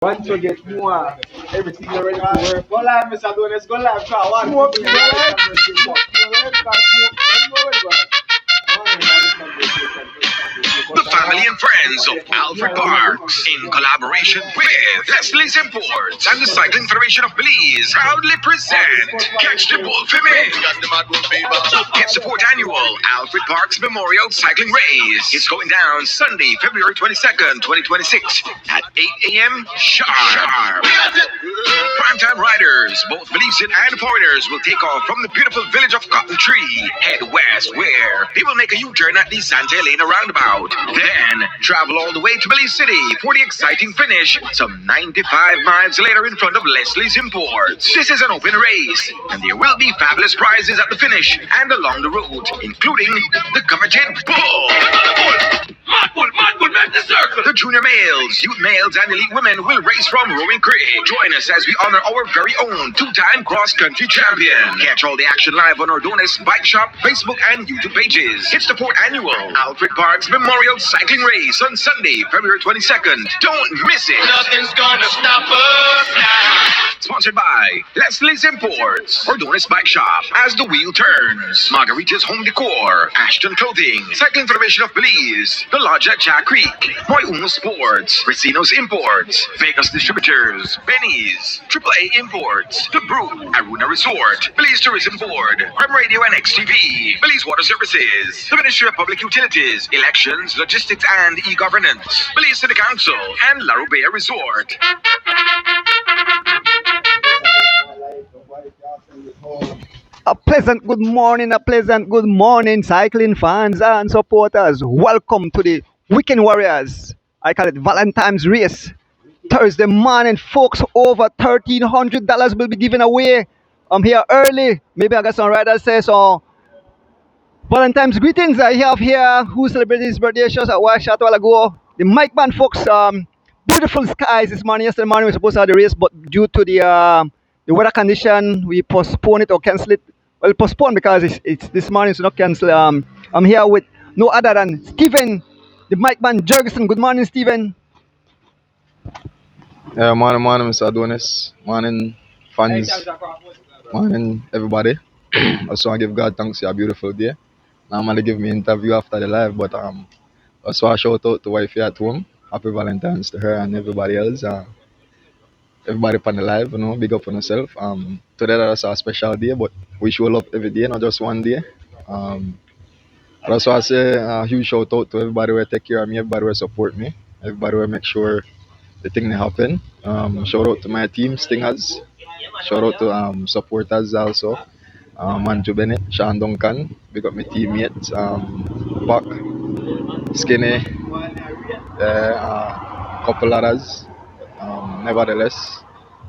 Once you get more, everything you're ready to work. Go live, Mr. Donis, go live. Try one. Smoke, The family and friends of Alfred Parks, in collaboration with Leslie's Imports and the Cycling Federation of Belize, proudly present Catch the Bull for Me. It's the fourth annual Alfred Parks Memorial Cycling Race. It's going down Sunday, February 22nd, 2026 at 8 a.m. sharp. Primetime riders, both Belizean and foreigners, will take off from the beautiful village of Cotton Tree, head west, where they will make a U-turn at the Santa Elena roundabout. Then travel all the way to Belize City for the exciting finish, some 95 miles later in front of Leslie's Imports. This is an open race, and there will be fabulous prizes at the finish and along the route, including the coveted bull. Mad Bull, make the circle! The junior males, youth males, and elite women will race from Rowing Creek. Join us as we honor our very own two-time cross-country champion. Catch all the action live on our Donis Bike Shop, Facebook, and YouTube pages. It's the fourth annual Alfred Parks Memorial Cycling Race on Sunday, February 22nd. Don't miss it! Nothing's gonna stop us now. Sponsored by Leslie's Imports, Donis Bike Shop, As the Wheel Turns, Margarita's Home Decor, Ashton Clothing, Cycling Federation of Belize, The Lodge at Jack Creek, Moy Uno Sports, Racino's Imports, Vegas Distributors, Benny's, AAA Imports, The Brew, Aruna Resort, Belize Tourism Board, Prime Radio and XTV, Belize Water Services, the Ministry of Public Utilities, Elections, Logistics and E-Governance, Belize City Council, and La Rubea Resort. A pleasant good morning, cycling fans and supporters. Welcome to the Weekend Warriors. I call it Valentine's Race. Thursday morning, folks, over $1,300 will be given away. I'm here early. Maybe I got some riders say so. Valentine's greetings. I have here who celebrated his birthday shows at Wash a while ago. The Mike Band folks. Beautiful skies this morning. Yesterday morning we were supposed to have the race, but due to the weather condition, we postpone it or cancel it. Well, postpone because it's this morning, so not cancel. I'm here with no other than Stephen, the Mike Man Jurgensen. Good morning, Stephen. Yeah, morning, Mr. Adonis. Morning, fans. Morning, everybody. I just want to give God thanks for a beautiful day. Normally give me an interview after the live, but I just want to shout out to wifey at home. Happy Valentine's to her and everybody else. Everybody on the live, big up on yourself. Today that's a special day, but we show love every day, not just one day. I just want to say a huge shout out to everybody who take care of me, everybody who support me, everybody who make sure the thing happen. Shout out to my team, Stingers. Shout out to supporters also. Manju Bennett, Sean Duncan, big up my teammates, Buck, Skinny, couple others. Nevertheless,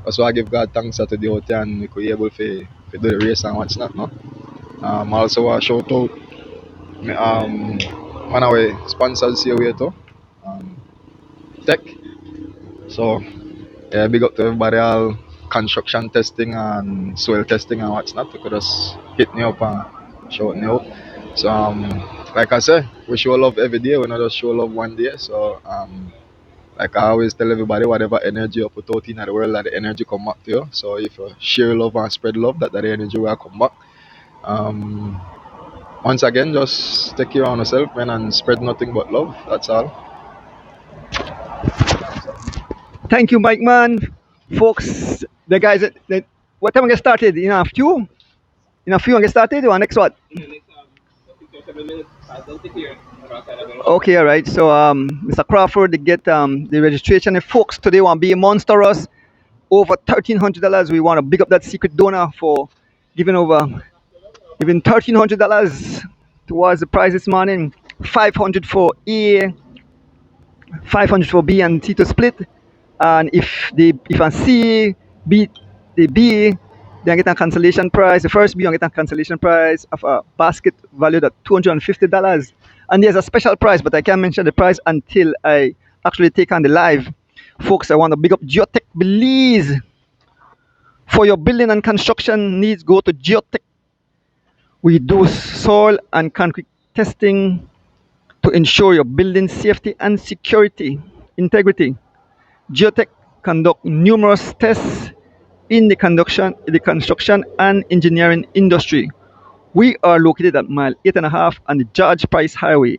also I give God thanks that today out there and we could be able to do the race and what's not. No? Also a shout out one of our sponsors here too, Tech. So yeah, big up to everybody all construction testing and soil testing and what's not. You could just hit me up and shout me out. So like I said, we show love every day, we not just show love one day. So like I always tell everybody, whatever energy you put out in the world, that the energy come back to you. So if you share love and spread love, that the energy will come back. Once again, just take care of yourself, man, and spread nothing but love. That's all. Thank you, Mike Man. Folks, the guys, what time we get started? In a few we get started, or next what? Okay, all right. So, Mr. Crawford, they get the registration. And folks, today want to be monstrous. Over $1,300. We want to big up that secret donor for giving $1,300 towards the prize this morning. 500 for A, 500 for B and C to split. And if a C beat the B, they get a cancellation prize. The first B will get a cancellation prize of a basket valued at $250. And there's a special prize, but I can't mention the prize until I actually take on the live. Folks, I want to big up Geotech Belize. For your building and construction needs, go to Geotech. We do soil and concrete testing to ensure your building safety and security, integrity. Geotech conduct numerous tests in the construction and engineering industry. We are located at mile 8.5 on the George Price Highway.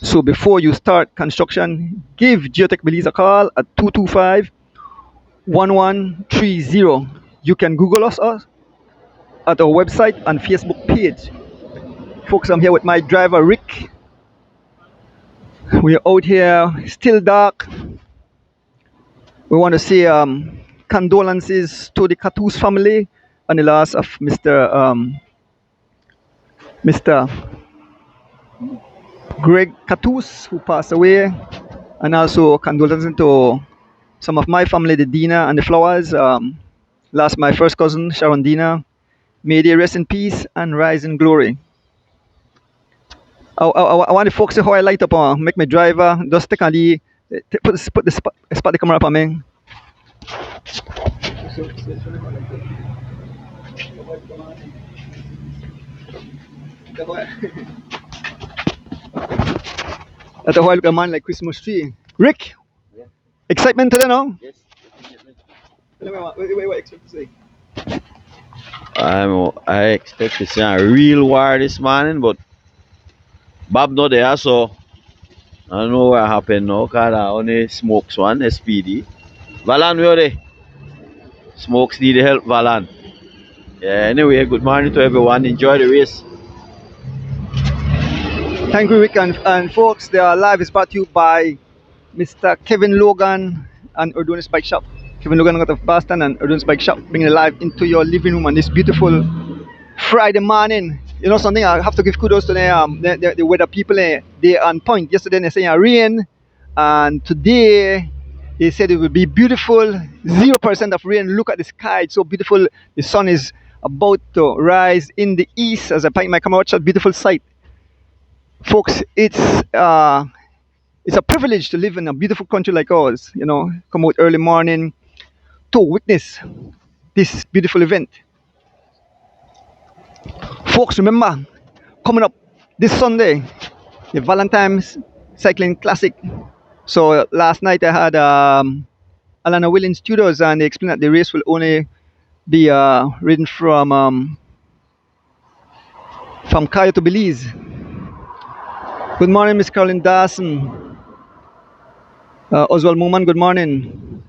So before you start construction, give Geotech Belize a call at 225-1130. You can Google us at our website and Facebook page. Folks, I'm here with my driver Rick. We're out here, still dark. We want to say condolences to the Catus family on the loss of Mr. Greg Catus, who passed away, and also condolences to some of my family, the Dina and the Flowers. Lost my first cousin, Sharon Dina. May they rest in peace and rise in glory. I want the folks to how I light up, make my driver just take on spot the camera up on me. That's how I look at man like Christmas tree. Rick, excitement today, no? Yes. What expect to say? I expect to see a real war this morning, but Bob not there, so I don't know what happened now, because I only smokes one, SPD. Valan, where are they? Smokes need help, Valan. Yeah, anyway, good morning to everyone. Enjoy the race. Thank you, Rick, and folks. The live is brought to you by Mr. Kevin Logan and Urdonis Bike Shop. Kevin Logan out of Boston and Urdonis Bike Shop, bringing it live into your living room on this beautiful Friday morning. You know something? I have to give kudos to the weather people. They're on point. Yesterday they saying rain, and today they said it will be beautiful. 0% of rain. Look at the sky; it's so beautiful. The sun is about to rise in the east as I point my camera. Watch that beautiful sight, folks. It's a privilege to live in a beautiful country like ours. You know, come out early morning to witness this beautiful event. Folks, remember, coming up this Sunday, the Valentine's Cycling Classic. So last night I had Alana Willing Studios, and they explained that the race will only be ridden from Cayo to Belize. Good morning, Miss Caroline Dawson. Oswald Mooman, good morning.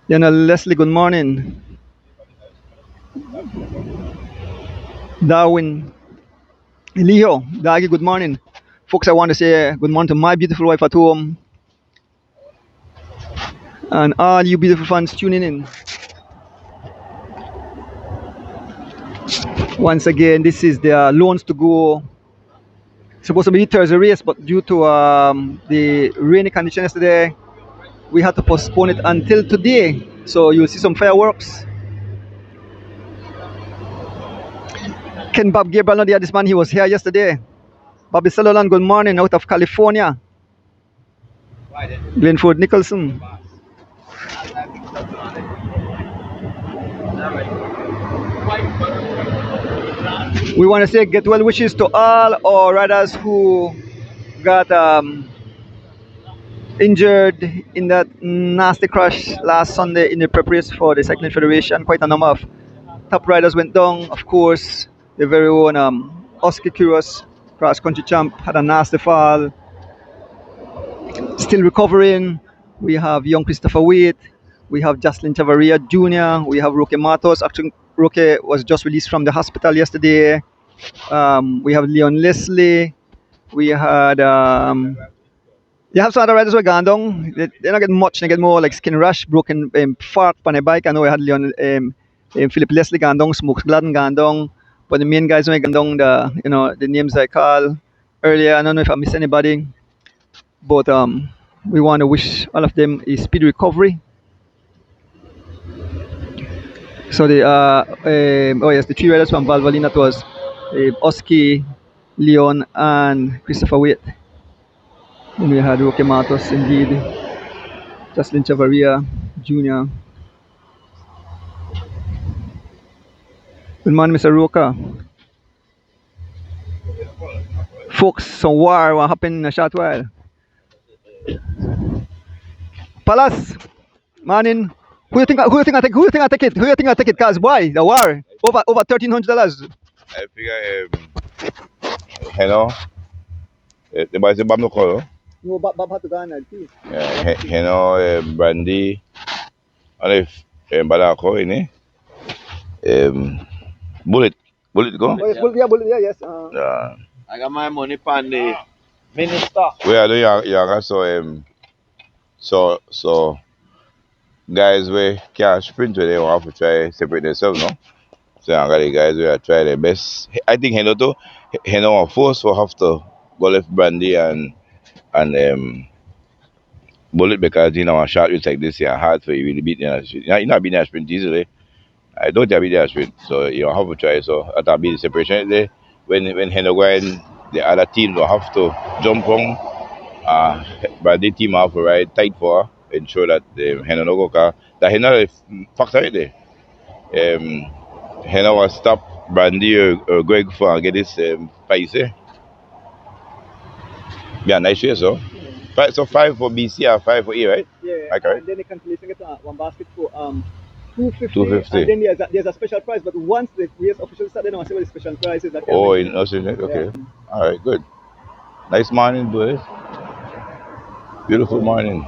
Yana Leslie, good morning. Darwin Leo, Dagi, good morning. Folks, I want to say good morning to my beautiful wife at home and all you beautiful fans tuning in. Once again, this is the loans to go. Supposed to be Thursday race, but due to the rainy condition yesterday, we had to postpone it until today. So you'll see some fireworks. Ken Bob Gabriel, not this man, he was here yesterday. Bobby Sutherland, good morning, out of California. Glenford Nicholson. We want to say get well wishes to all our riders who got injured in that nasty crash last Sunday in the preparation for the Cycling Federation. Quite a number of top riders went down. Of course, the very own Oscar Kuros, cross country champ, had a nasty fall. Still recovering. We have young Christopher Waite. We have Jocelyn Chavaria Jr. We have Roque Matos. Actually, Roque was just released from the hospital yesterday. We have Leon Leslie. We had you have some other riders who are gone down. They don't get much. They get more like skin rash, broken fork on a bike. I know I had Leon, Philip Leslie gone down, Smokes Gladden gone down. But the main guys when I gone down, the names I called earlier. I don't know if I missed anybody, but we want to wish all of them a speedy recovery. So the three riders from Valvoline, that was Oski, Leon, and Christopher Waite. Then we had Roque Matos, indeed, Jocelyn Chavaria Jr. Good morning, Mr. Roca. Folks, some war will happen in a short while. Palace, Morning. Who you think I take it? Who you think I take it? Cause why? The war. Over $1,300. I figure, you know, the boys say Bob no call, no? No, Bob had to go on too. Yeah, you know, Brandy, and if Bala call, um, Bullet, Bullet go? Oh, yes, bullet, yeah, yes. I got my money pan the minister. We are doing so, so guys we can't sprint with them have to try separate themselves, no? So I got the guys we are try their best. I think Heno too, Heno force will have to go left Brandy and Bullet because a short race like this here hard for you really beat the sprint. You're not beating the sprint easily. I don't think I beat the sprint. So you have to try so that'll be the separation there. When Heno go in, the other team will have to jump on Brandy team have to ride tight for her, ensure that Heno no go car. That Heno is factor right there. Hena was stop Brandy or Greg for get this price. Yeah, nice year so. So 5 for BC and 5 for A, right? Yeah, Okay. and then the cancellation get one basket for 250. 250. And then there's a special prize, but once the race officially start, then I want to see what the special prize is. That can Oh, be- in Austin, okay. All right, good. Nice morning, boys. Beautiful morning.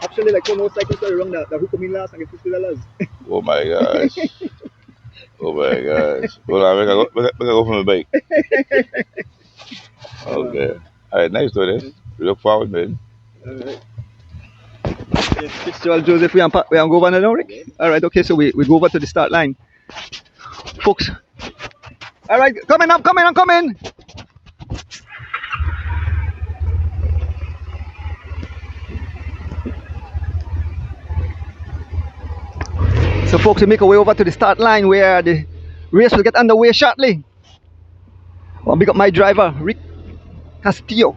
Actually, like one more cycle story wrong that who come in last and get $50. Oh my gosh. Oh my gosh. Hold on, we gotta go from the bike. Okay. All right, nice to this. We look forward, man. Yes, Fitzgerald Joseph, we are go over now, Rick? All right, okay, so we go over to the start line. Folks. All right, coming up, coming. So, folks, we make our way over to the start line where the race will get underway shortly. I'll pick up my driver, Rick Castillo.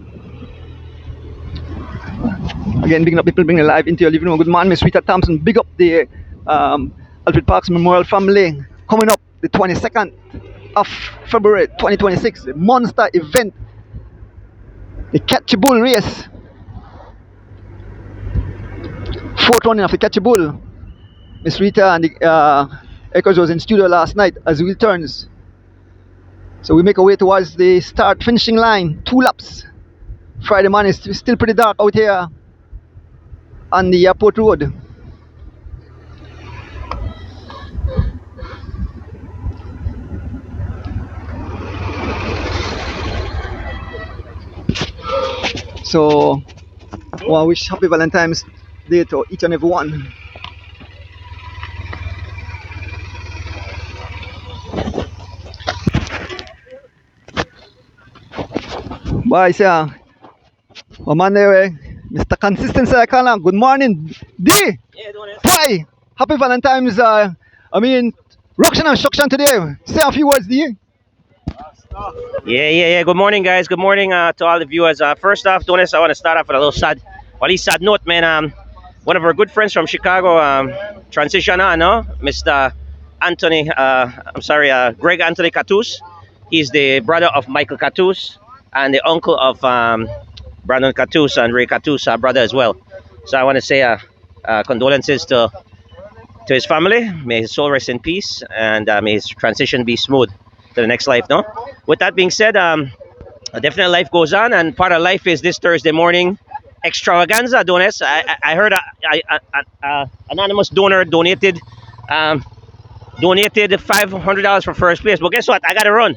Again, bigging up people bringing live into your living room. Good morning, Miss Rita Thompson. Big up the Alfred Parks Memorial Family. Coming up the 22nd of February 2026, the monster event, the Catch a Bull race. Fourth running of the Catch a Bull. Miss Rita and the Echoes was in studio last night as we returns. So we make our way towards the start finishing line. 2 laps. Friday morning is still pretty dark out here on the airport road. So I want to wish happy Valentine's Day to each and every one. Bye, sir. Oh, man, Mr. Consistency, I call him. Good morning, D. Bye. Happy Valentine's. Ruction and Shuction today. Say a few words, D. Yeah. Good morning, guys. Good morning to all the viewers. First off, Donis, I want to start off with a little sad note, man. One of our good friends from Chicago transition on, no? Mr. Greg Anthony Catus. He's the brother of Michael Catus and the uncle of Brandon Catus and Ray Catus, brother as well. So I want to say condolences to his family. May his soul rest in peace, and may his transition be smooth to the next life, no? With that being said, a definite life goes on, and part of life is this Thursday morning extravaganza, Donis. I heard an anonymous donor donated $500 for first place. But guess what? I got to run.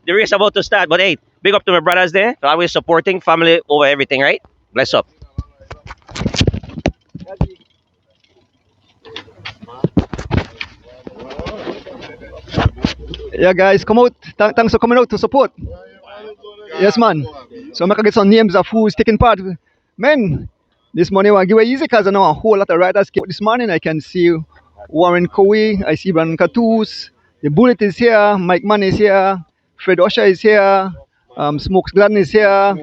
The race about to start. But hey, big up to my brothers there. For always supporting family over everything, right? Bless up. Yeah, guys, come out. Thanks for coming out to support. Yes, man. So I can get some names of who's taking part. Man, this morning I want to give it easy because I know a whole lot of riders came out this morning. I can see Warren Cowie, I see Brandon Catus, the Bullet is here, Mike Mann is here, Fred Usher is here, Smokes Gladden is here,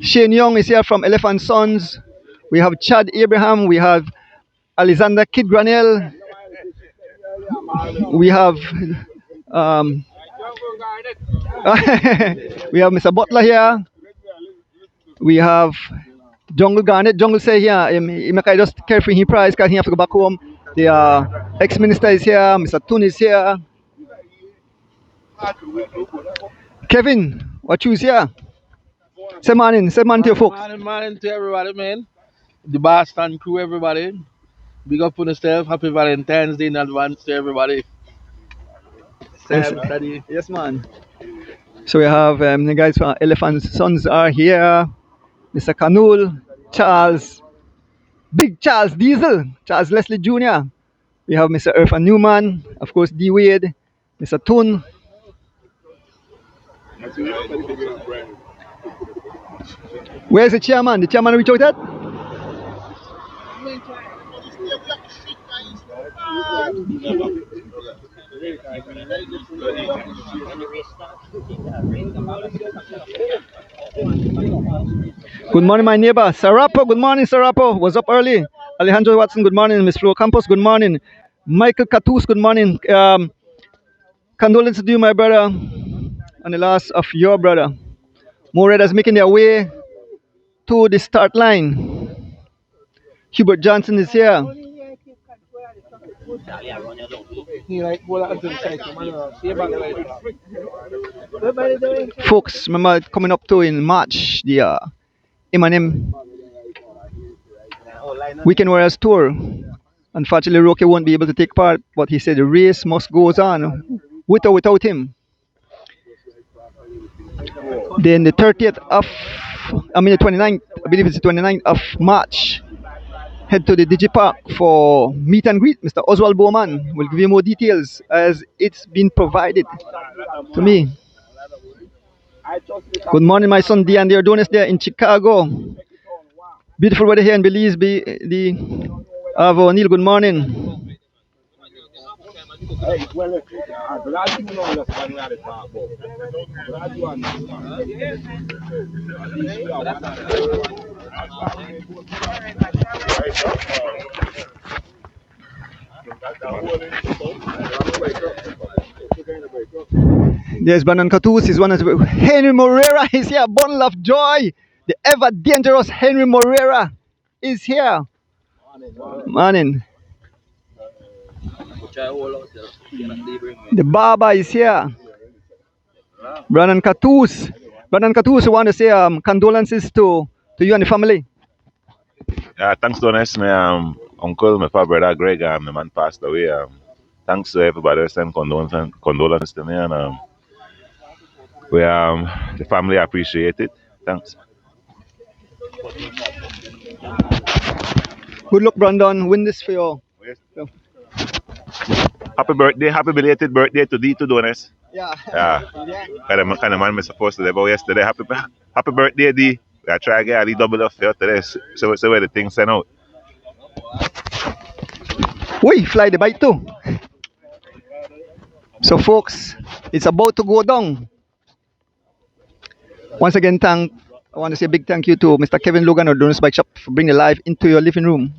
Shane Young is here from Elephant Sons. We have Chad Abraham, we have Alexander Kid Granell, we have we have Mr. Butler here. We have Jungle Garnet. Jungle say here, he make I just carefree his prize because he have to go back home. The ex-minister is here, Mr. Tun is here. Kevin, what you here? Say morning to your folks. Morning to everybody, man. The Boston crew, everybody. Big up on yourself. Happy Valentine's Day in advance to everybody. Yes, Sam, Daddy. yes, man. So we have the guys from Elephant Sons are here. Mr. Canul, Charles, Big Charles Diesel, Charles Leslie Jr. We have Mr. Irfan Newman, of course, D Wade, Mr. Tun. Where's the chairman? The chairman reach out yet? Good morning, my neighbor. Sarapo, good morning, Sarapo. Was up early. Alejandro Watson, good morning. Miss Flo Campos, good morning. Michael Catus, good morning. Condolences to you, my brother, on the loss of your brother. More riders making their way to the start line. Hubert Johnson is here. Folks, remember coming up to in March, the Eminem Weekend Warriors Tour. Unfortunately, Rocky won't be able to take part, but he said the race must go on with or without him. Then the 30th of, the 29th, I believe it's the 29th of March, head to the Digipark for meet and greet. Mr. Oswald Bowman will give you more details as it's been provided to me. Good morning, my son Dion. They're doing us there in Chicago. Beautiful weather here in Belize. Neil, good morning. There's Brandon Catus, is one of the Henry Morera is here, bundle of joy. The ever dangerous Henry Morera is here. Morning. The Baba is here. Brandon Catus. Brandon Catus, want to say condolences to you and the family. Thanks to honest, my uncle, my father, brother Greg, my man passed away. Thanks to everybody who sent condolences to me, and the family appreciate it. Thanks. Good luck, Brandon. Win this for you. Happy birthday, happy belated birthday to D2 Donis. Yeah. Kind of man, me supposed to live out yesterday. Happy birthday, D. I try to get a double up for today. So where the things sent out. We fly the bike too. So, folks, it's about to go down. Once again, I want to say a big thank you to Mr. Kevin Logan of Donuts Bike Shop for bringing the live into your living room.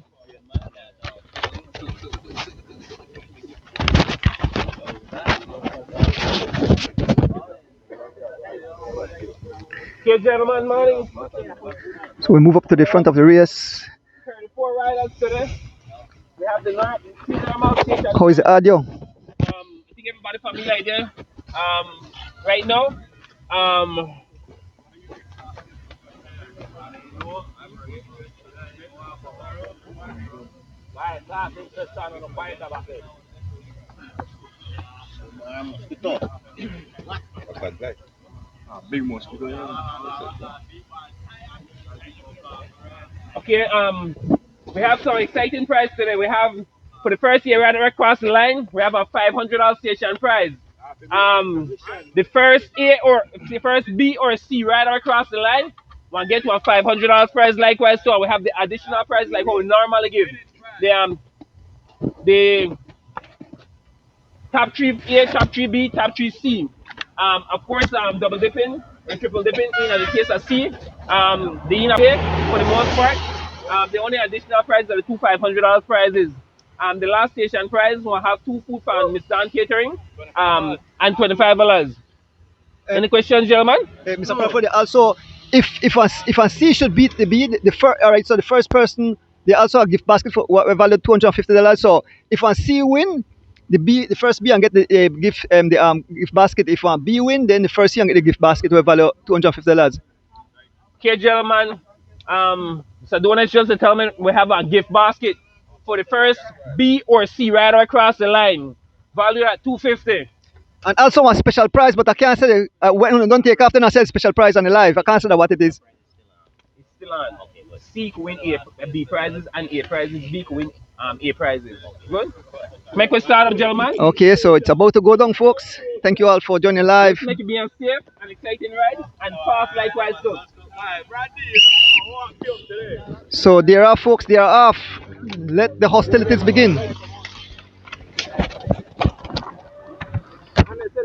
Okay, gentlemen, morning. So we move up to the front of the race. 34 riders today. We have the night. How is the audio? I think everybody familiar there. Right now, Big mosquito. okay, we have some exciting prize today. We have, for the first year right across the line, we have a $500 station prize. The first B or C right across the line, we'll get one $500 prize likewise. So we have the additional prize like what we normally give. The top 3A, top 3B, top 3C. Of course, double dipping and triple dipping in the case of C. The inner pay for the most part. The only additional prize are the two $500 prizes. The last station prize will have 2 food from Miss Dan Catering and $25. Any questions, gentlemen? Mr. Crawford, also if a C should beat the B, the first, all right. So the first person, they also a gift basket for what valued $250. So if a C win, the first B and get the gift basket. If a B win, then the first C and get the gift basket with value $250. Okay, gentlemen. So donors just to tell me we have a gift basket for the first B or C rider across the line, valued at 250. And also a special prize, but I can't say when we don't take after I say special prize on the live. I can't say that what it is. It's still on. C can win B prizes and A prizes. B can win A prizes. Good. Make we start up, gentlemen. Okay, so it's about to go down, folks. Thank you all for joining live. Make it be a safe and exciting ride and fast likewise too. So there are folks, they are off. Let the hostilities begin.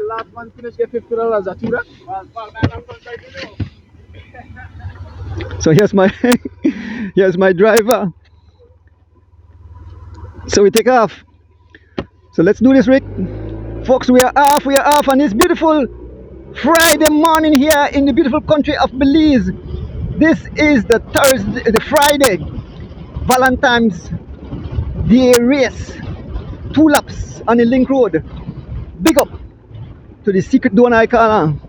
Last man finish get $50 at you. So here's my here's my driver. So we take off. So let's do this, Rick. Folks, we are off on this beautiful Friday morning here in the beautiful country of Belize. This is the Friday Valentine's Day race. 2 laps on the link road. Big up to the secret donor icon.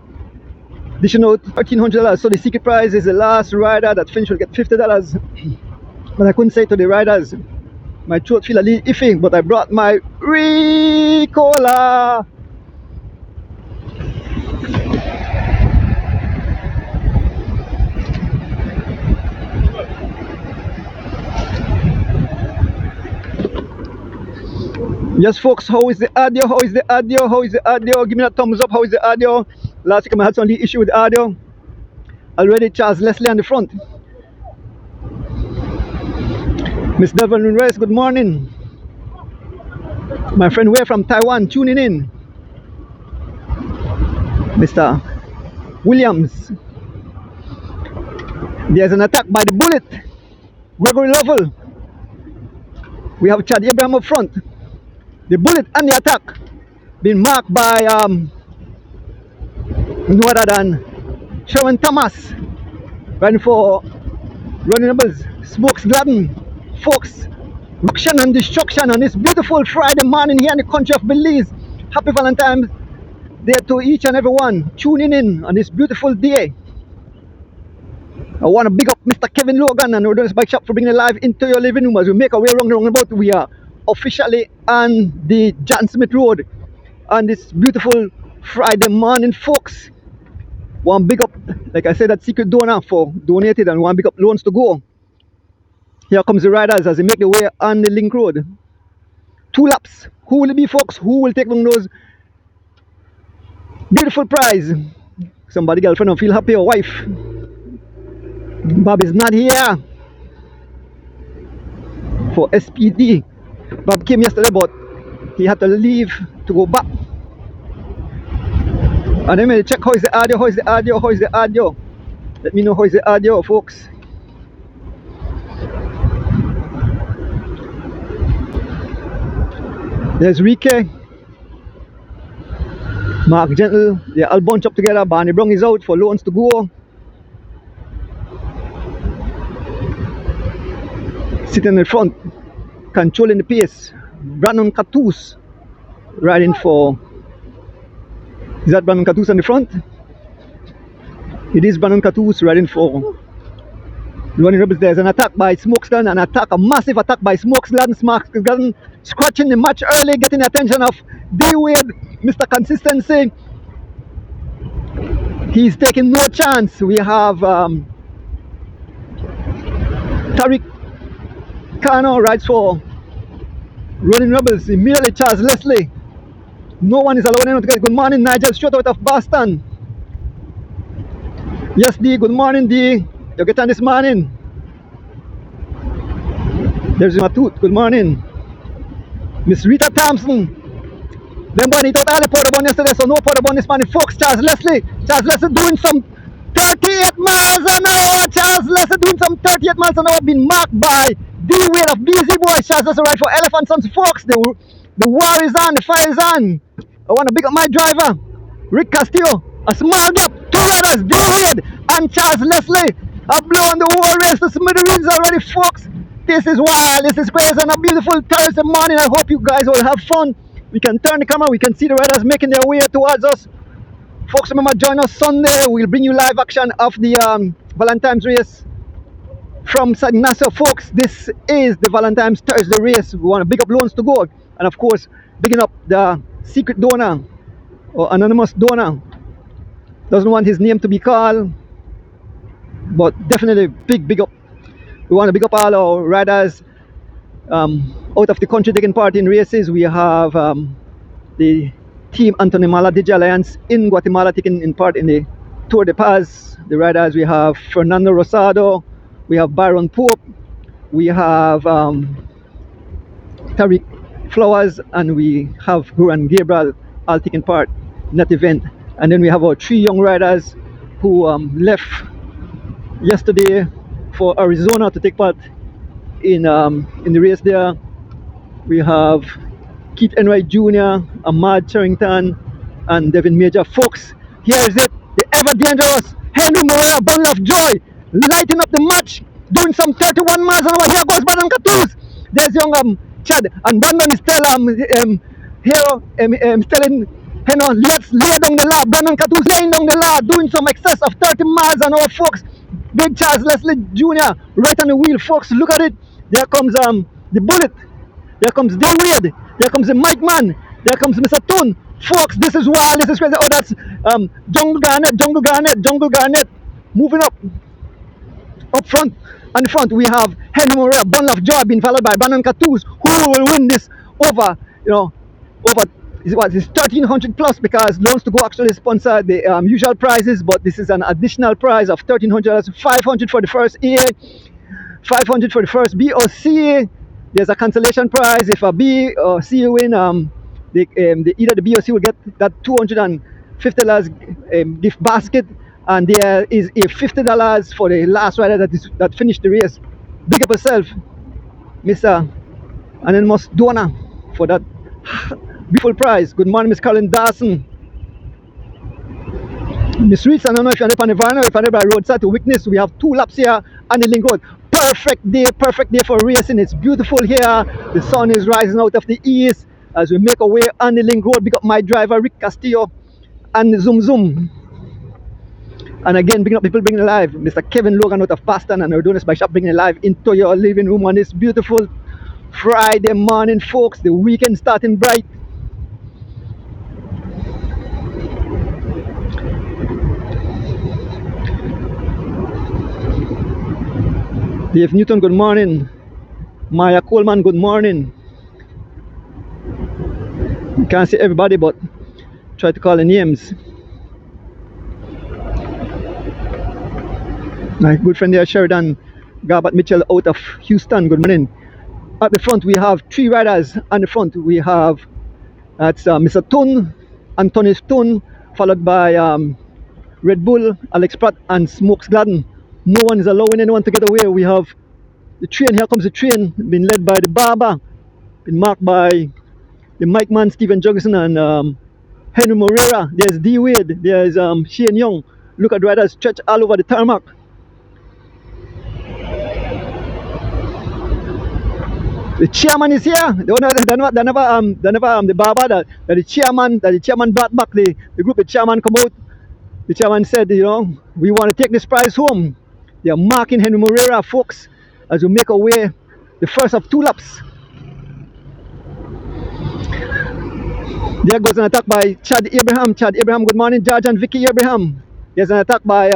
Additional $1,300. So the secret prize is the last rider that finished will get $50. But I couldn't say to the riders. My throat feel a little iffy, but I brought my Ricola. Yes, folks, how is the audio? How is the audio? How is the audio? Give me a thumbs up. How is the audio? Last week I had some issue with the audio. Already Charles Leslie on the front. Miss Delvin Nunez, good morning. My friend Wei from Taiwan tuning in. Mr. Williams. There's an attack by the bullet. Gregory Lovell. We have Chad Abraham up front. The bullet and the attack been marked by no other than Sherwin Thomas running for running numbers. Smokes Gladden, folks. Ruction and destruction on this beautiful Friday morning here in the country of Belize. Happy Valentine's Day to each and every one tuning in on this beautiful day. I want to big up Mr. Kevin Logan and Rodon's Bike Shop for bringing it live into your living room as we make our way around the roundabout. We are officially on the John Smith Road on this beautiful Friday morning, folks. One big up, like I said, that secret donor for donated, and one big up loans to go. Here comes the riders as they make their way on the link road. 2 laps. Who will it be, folks? Who will take one of those beautiful prize? Somebody girlfriend will feel happy, or wife. Bob is not here for SPD. Bob came yesterday, but he had to leave to go back. And then we check how is the audio, how is the audio, how is the audio. Let me know how is the audio, folks. There's Rike, Mark Gentle, they're all bunched up together. Barney Brown is out for loans to go. Sitting in the front, controlling the pace. Brandon Catus riding for. Is that Brandon Catus on the front? It is Brandon Catus riding for Running Rebels. There's an attack by Smokesland, a massive attack by Smokesland. Smokesland scratching the match early, getting the attention of D-Wade, Mr. Consistency. He's taking no chance. We have Tariq Kano rides for Running Rebels. Immediately Charles Leslie. No one is allowed anyone to get. Good morning, Nigel, straight out of Boston. Yes, D, good morning, D. You get on this morning. There's Matut, good morning. Miss Rita Thompson. Them boy need out all the powder bun yesterday, so no powder bun this morning. Folks, Charles Leslie doing some 38 miles an hour. Charles Leslie doing some 38 miles an hour, been marked by D-Wade of BZ Boys. Charles Leslie ride for Elephant Sons. Folks, the war is on, the fire is on. I want to big up my driver, Rick Castillo. A small gap, 2 riders, David and Charles Leslie, have blown the whole race to smithereens already, folks. This is wild, this is crazy, and a beautiful Thursday morning. I hope you guys will have fun. We can turn the camera, we can see the riders making their way towards us. Folks, remember, join us Sunday. We'll bring you live action of the Valentine's race from St. Nassau. Folks, this is the Valentine's Thursday race. We want to big up Loans to Go, and of course, bigging up the secret donor or anonymous donor. Doesn't want his name to be called, but definitely big up. We want to big up all our riders out of the country taking part in races. We have the team Anthony Mala Digi Alliance in Guatemala taking part in the Tour de Paz. The riders, we have Fernando Rosado, we have Byron Pope, we have Tariq Flowers, and we have Guran Gabriel all taking part in that event. And then we have our 3 young riders who left yesterday for Arizona to take part in the race there. We have Keith Enright Jr., Ahmad Charrington, and Devin Major. Folks, here is it, the ever dangerous Henry Moreira, Bundle of Joy, lighting up the match, doing some 31 miles an hour. Here goes Brandon Catus. There's young Chad, and Brandon is still telling, let's lay down the law. Brandon Catus laying down the law, doing some excess of 30 miles an hour, folks. Big Charles Leslie Jr. right on the wheel, folks. Look at it. There comes the Bullet. There comes D Wade. There comes the Mike Man. There comes Mr. Toon. Folks, this is wild. This is crazy. Oh, that's Jungle Garnet. Moving up front. On the front, we have Henry Moreira, Bundle of Joy, being followed by Brandon Catus, who will win this over is 1300 plus, because Loans to Go actually sponsored the usual prizes, but this is an additional prize of $1,300, 500 for the first A, 500 for the first B or C. There's a cancellation prize if a B or C win. Either the B or C will get that $250 gift basket, and there is a $50 for the last rider that finished the race. Big up yourself, Mr. Anonymous Donor, for that beautiful prize. Good morning, Miss Carolyn Dawson. Miss Reeds, I don't know if you're on the Varna or if you're by roadside to witness. We have 2 laps here on the Link Road. Perfect day for racing. It's beautiful here. The sun is rising out of the east as we make our way on the Link Road. Big up my driver, Rick Castillo, and Zoom. And again, big up people bringing live. Mr. Kevin Logan out of Boston, and Ordonis by Shop bringing live into your living room on this beautiful Friday morning, folks. The weekend starting bright. Dave Newton, good morning. Maya Coleman, good morning. You can't see everybody, but try to call the names. My good friend there, Sheridan Garbat Mitchell out of Houston, good morning. At the front, we have 3 riders. On the front, we have Mr. Toon, Anthony Toon, followed by Red Bull, Alex Pratt, and Smokes Gladden. No one is allowing anyone to get away. We have the train. Here comes the train, being led by the Barber, been marked by the Mike Man, Stephen Juggerson, and Henry Moreira. There's D Wade, there's Shane Young. Look at the riders stretch all over the tarmac. The chairman is here. The Barber, that the chairman brought back the group. The chairman come out. The chairman said, we want to take this prize home. They are marking Henry Moreira, folks, as we make our way the first of 2 laps. There goes an attack by Chad Abraham. Good morning, George and Vicky Abraham. There's an attack by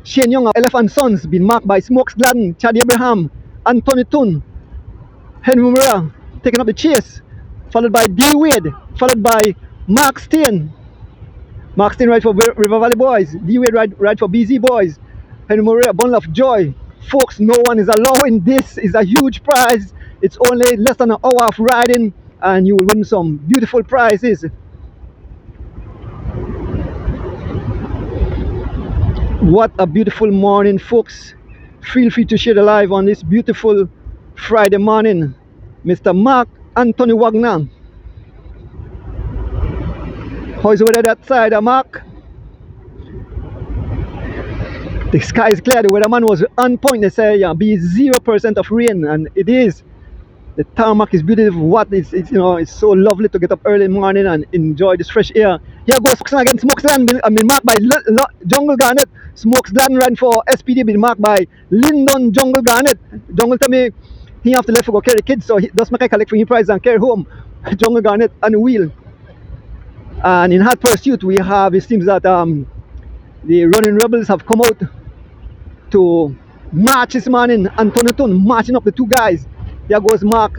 Shane Young of Elephant Sons, being marked by Smokes Gladden, Chad Abraham, Anthony Toon, Henry Moreira taking up the chase, followed by D Wade, followed by Mark Steen. Mark Steen ride for River Valley Boys, D Wade ride for BZ Boys, Henry Moreira, Bundle of Joy. Folks, no one is allowing this. Is a huge prize. It's only less than an hour of riding, and you will win some beautiful prizes. What a beautiful morning, folks. Feel free to share the live on this beautiful Friday morning. Mr. Mark Anthony Wagner. How is the weather that side, Mark? The sky is clear. The weatherman was on point. They say yeah, be 0% of rain, and it is. The tarmac is beautiful. It's it's so lovely to get up early in the morning and enjoy this fresh air. Here goes Smokes again. Smokes Glen. I mean, marked by Jungle Garnet. Smokes Glen ran for SPD, been marked by Lyndon Jungle Garnet. Jungle tell me he have to left to go carry kids, so he does make a collect for his prize and carry home. Jungle Garnet on the wheel. And in hot pursuit, we have, it seems that the running rebels have come out to march this morning. Antoniton marching up the two guys. There goes Mark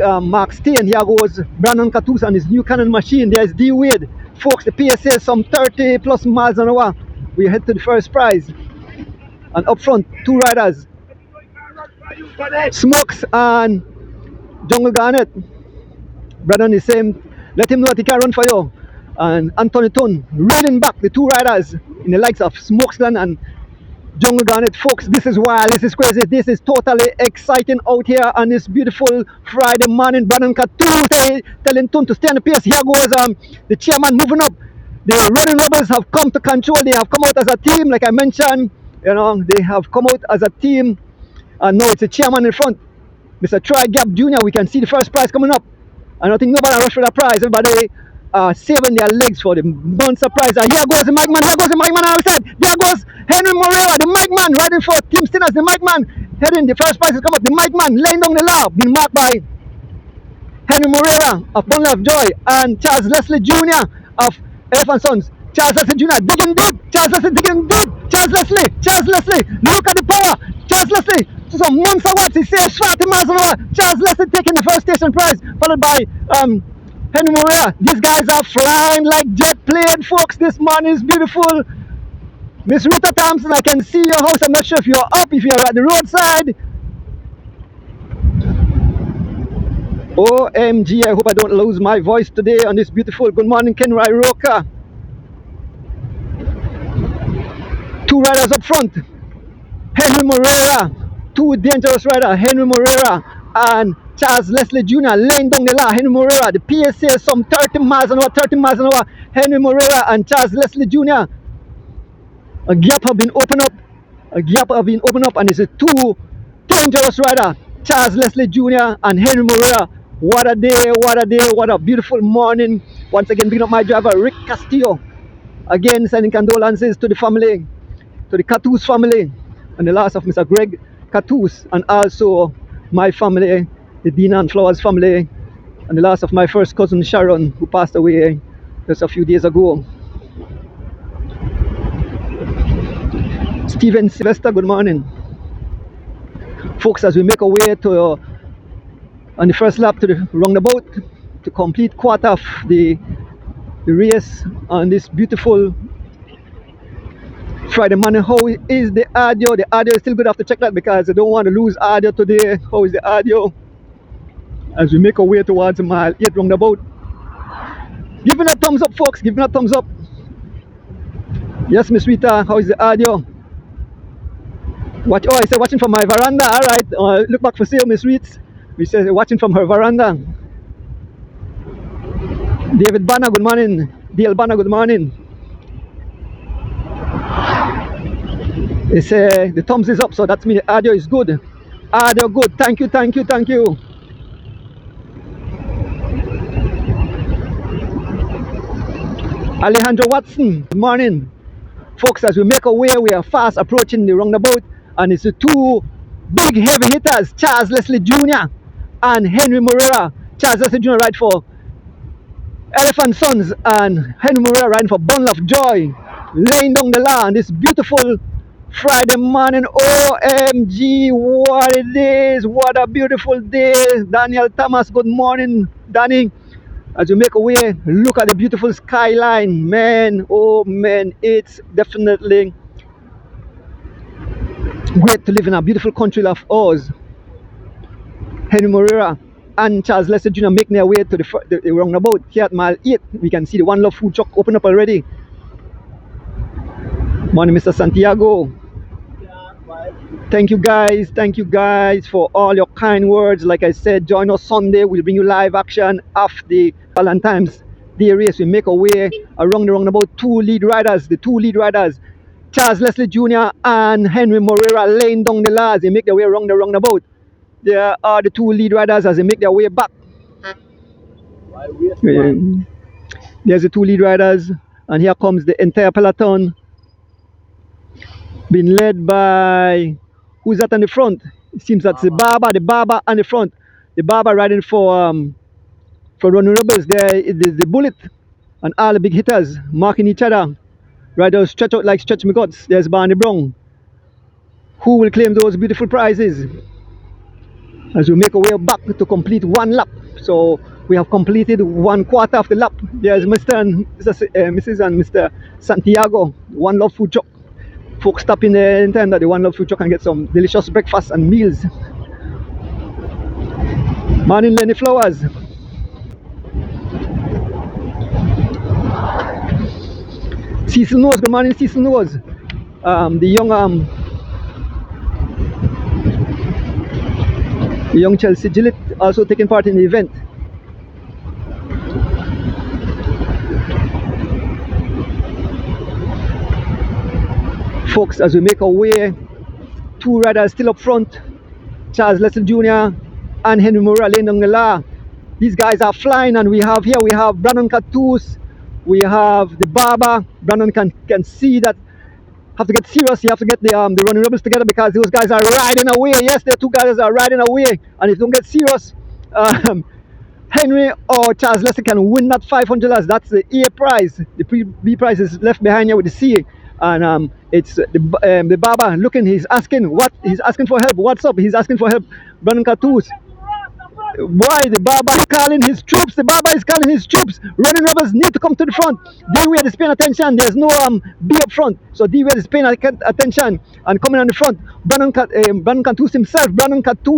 Stain. Here goes Brandon Catus and his new cannon machine. There's D Wade. Folks, the PSA is some 30 plus miles an hour. We head to the first prize. And up front, two riders. Smokes and Jungle Garnet. Brandon is saying, let him know that he can run for you. And Anthony Tun reeling back the two riders in the likes of Smokesland and Jungle Garnet. Folks, this is wild, this is crazy, this is totally exciting out here on this beautiful Friday morning. Brandon Katu telling Tun to stay on the pace. Here goes the chairman moving up. The running rebels have come to control. They have come out as a team, like I mentioned. They have come out as a team. And now it's the chairman in front, Mr. Troy Gap Jr. We can see the first prize coming up. I don't think nobody rush for the prize. Everybody saving their legs for the monster prize. And here goes the mic man. Here goes the mic man. I said, there goes Henry Moreira, the mic man, riding for Team Stinners. The mic man heading. The first prize has come up. The mic man laying down the law, being marked by Henry Moreira of Bundle of Joy and Charles Leslie Jr. of Elephant Sons. Charles Leslie Jr. digging deep. Charles Leslie digging deep. Charles Leslie. Look at the power. Charles Leslie. Some monster watch. He saves 40 miles an hour. Charles Leslie taking the first station prize, followed by Henry Moreira. These guys are flying like jet plane, folks. This morning is beautiful. Miss Rita Thompson, I can see your house. I'm not sure if you're up, if you're at the roadside. OMG, I hope I don't lose my voice today on this beautiful good morning, Kenrai Roka. Two riders up front. Henry Moreira, two dangerous riders, Henry Moreira and Charles Leslie Jr. laying down the law. Henry Moreira, the PSA is some 30 miles an hour. Henry Moreira and Charles Leslie Jr. A gap have been opened up. And it's a two dangerous rider, Charles Leslie Jr. and Henry Moreira. What a day, what a beautiful morning. Once again, picking up my driver, Rick Castillo. Again, sending condolences to the family, to the Catus family, and the loss of Mr. Greg Catus, and also my family, the Dina and Flowers family, and the loss of my first cousin Sharon, who passed away just a few days ago. Steven Sylvester, good morning. Folks, as we make our way to on the first lap to the roundabout to complete quarter of the race on this beautiful Friday morning. How is the audio? The audio is still good. I have to check that because I don't want to lose audio today. How is the audio as we make our way towards mile 8 roundabout? Give me a thumbs up, folks. Give me a thumbs up. Yes, Miss Rita, how is the audio? I said watching from my veranda. All right, look back for sale, Miss Reeds. We said watching from her veranda. David Banner, good morning. Dale Banner, good morning. They say the thumbs is up, so that means the audio is good. Audio good. Thank you. Alejandro Watson, good morning. Folks, as we make our way, we are fast approaching the roundabout, and it's the two big heavy hitters, Charles Leslie Jr. and Henry Moreira. Charles Leslie Jr. ride for Elephant Sons, and Henry Moreira riding for Bundle of Joy, laying down the law on this beautiful Friday morning. OMG, what it is, what a beautiful day. Daniel Thomas, good morning, Danny. As you make our way, look at the beautiful skyline, man. Oh man, it's definitely great to live in a beautiful country of ours. Henry Moreira and Charles Leslie Jr. making their way to the roundabout here at mile 8. We can see the One Love food truck open up already. Morning, Mr. Santiago. Thank you guys for all your kind words. Like I said, join us Sunday. We'll bring you live action after the Valentine's Day race. We make our way around the roundabout. The two lead riders, Charles Leslie Jr. and Henry Moreira laying down the lads. They make their way around the roundabout. There are the two lead riders as they make their way back. There's the two lead riders, and here comes the entire peloton, being led by, who's that on the front? It seems that's the barber on the front. The barber riding for Running Rebels. There is the Bullet and all the big hitters marking each other. Riders stretch out like stretch me guts. There's Barney Brown. Who will claim those beautiful prizes? As we make our way back to complete one lap. So we have completed 1/4 of the lap. There's Mr. and Mrs. and Mr. Santiago, One Love Food Truck. Folks stop in there in time that the One Love Food Truck can get some delicious breakfast and meals. Morning, Lenny Flowers. Cecil Nose, good morning, Cecil Nose. The young Chelsea Gillett also taking part in the event. Folks, as we make our way, two riders still up front, Charles Leslie Jr. and Henry Moreira laying down the law. These guys are flying, and we have Brandon Catus, we have the barber. Brandon can see that have to get serious. You have to get the Running Rebels together because those guys are riding away. Yes, the two guys are riding away, and if you don't get serious, Henry or Charles Leslie can win that $500. That's the A prize. The B prize is left behind here with the C, and it's the barber looking. He's asking for help. What's up? He's asking for help. Brandon Catus. Why the barber is calling his troops? The barber is calling his troops. Running Rebels need to come to the front. D-Wade is paying attention. There's no B up front, so D-Wade is paying attention and coming on the front. Brandon Catus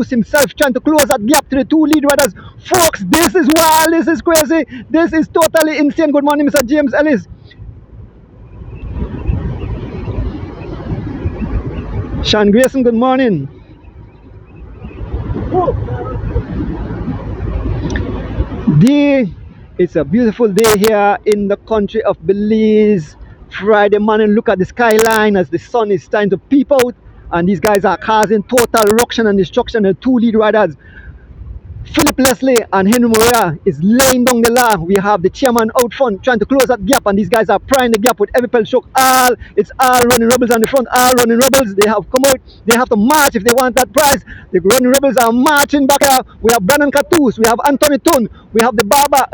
himself trying to close that gap to the two lead riders. Folks, this is wild. This is crazy. This is totally insane. Good morning, Mr. James Ellis. Sean Grayson, good morning. It's a beautiful day here in the country of Belize. Friday morning, look at the skyline as the sun is starting to peep out, and these guys are causing total ruction and destruction. The two lead riders, Philip Leslie and Henry Moreira, is laying down the law. We have the chairman out front trying to close that gap, and these guys are prying the gap with every pedal stroke. It's all Running Rebels on the front. All Running Rebels. They have come out. They have to march if they want that prize. The Running Rebels are marching back here. We have Brandon Catus. We have Anthony Tun. We have the barber.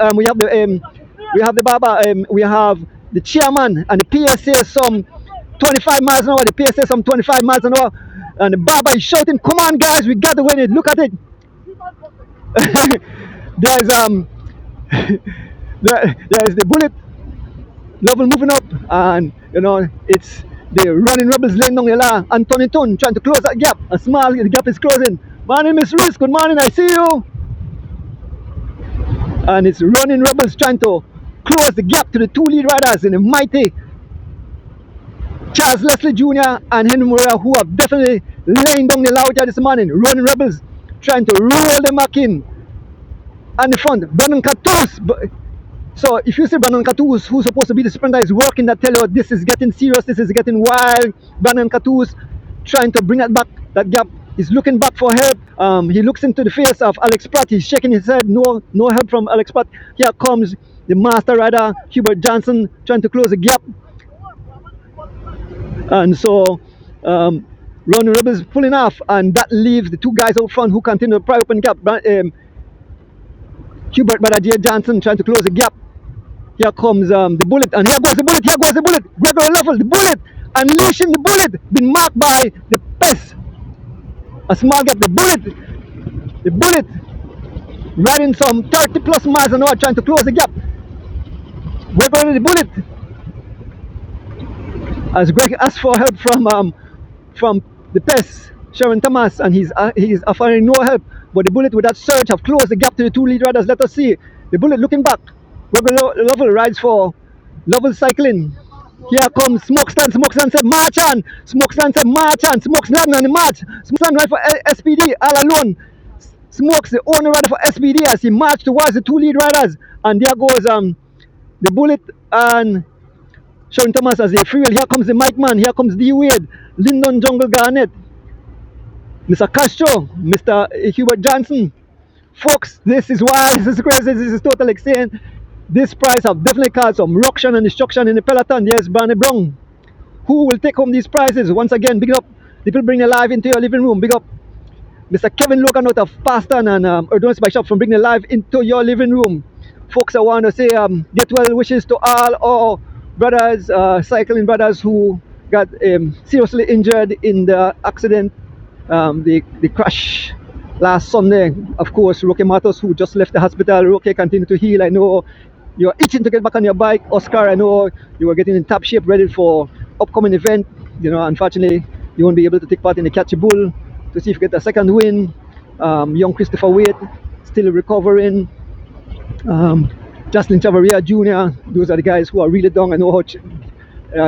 We have the chairman and the PSA some 25 miles an hour. The PSA some 25 miles an hour, and the barber is shouting, "Come on, guys! We got to win it! Look at it!" there's the Bullet level moving up, and it's the Running Rebels laying down the law. Anthony Tun trying to close that gap. A small gap is closing. My name is Ruiz. Good morning, I see you. And it's Running Rebels trying to close the gap to the two lead riders in the mighty Charles Leslie Jr. and Henry Moreira, who have definitely laying down the law here this morning. Running Rebels trying to roll them back in on the front. Brandon Catus. So if you see Brandon Catus, who's supposed to be the sprinter, is working, that tell you this is getting serious, this is getting wild. Brandon Catus trying to bring that back, that gap. He's looking back for help. He looks into the face of Alex Pratt. He's shaking his head. No help from Alex Pratt. Here comes the master rider, Hubert Johnson, trying to close the gap. And so Running Rebels pulling off, and that leaves the two guys out front who continue to pry open gap. Hubert Badadir Johnson trying to close the gap. Here comes the Bullet, and here goes the Bullet. Gregory Lovell, the Bullet, unleashing the Bullet, been marked by the Pest. A small gap. The Bullet riding some 30 plus miles an hour trying to close the gap. Gregory the Bullet, as Greg asked for help from the Pest, Sharon Thomas, and he's offering no help. But the Bullet with that surge have closed the gap to the two lead riders. Let us see. The Bullet looking back. Gregory Lovell rides for Lovell Cycling. Here comes Smokestan. Smokestan said march on. Smokestan said march on. Smokestan on the march. Smokestan ride for SPD all alone. Smokes the only rider for SPD as he marched towards the two lead riders. And there goes the Bullet and Sharon Thomas as a free wheel. Here comes the Mike Man. Here comes D Wade. Lyndon Jungle Garnett. Mr. Castro. Mr. Hubert Johnson. Folks, this is wild. This is crazy. This is total extent. This prize have definitely caused some ruction and destruction in the peloton. Yes, Barney Brown. Who will take home these prizes? Once again, big up. People bring it live into your living room. Big up Mr. Kevin Logan out of Paston and Ordonez Bike Shop from bringing it live into your living room. Folks, I want to say get well wishes to all our brothers, cycling brothers who got seriously injured in the accident, the crash last Sunday. Of course, Roque Matos, who just left the hospital. Roque, continue to heal. I know you're itching to get back on your bike. Oscar, I know you were getting in top shape, ready for upcoming event. You know, unfortunately, you won't be able to take part in the Catchy Bull to see if you get a second win. Young Christopher Waite still recovering. Jocelyn Chavarria Jr. Those are the guys who are really down. I know how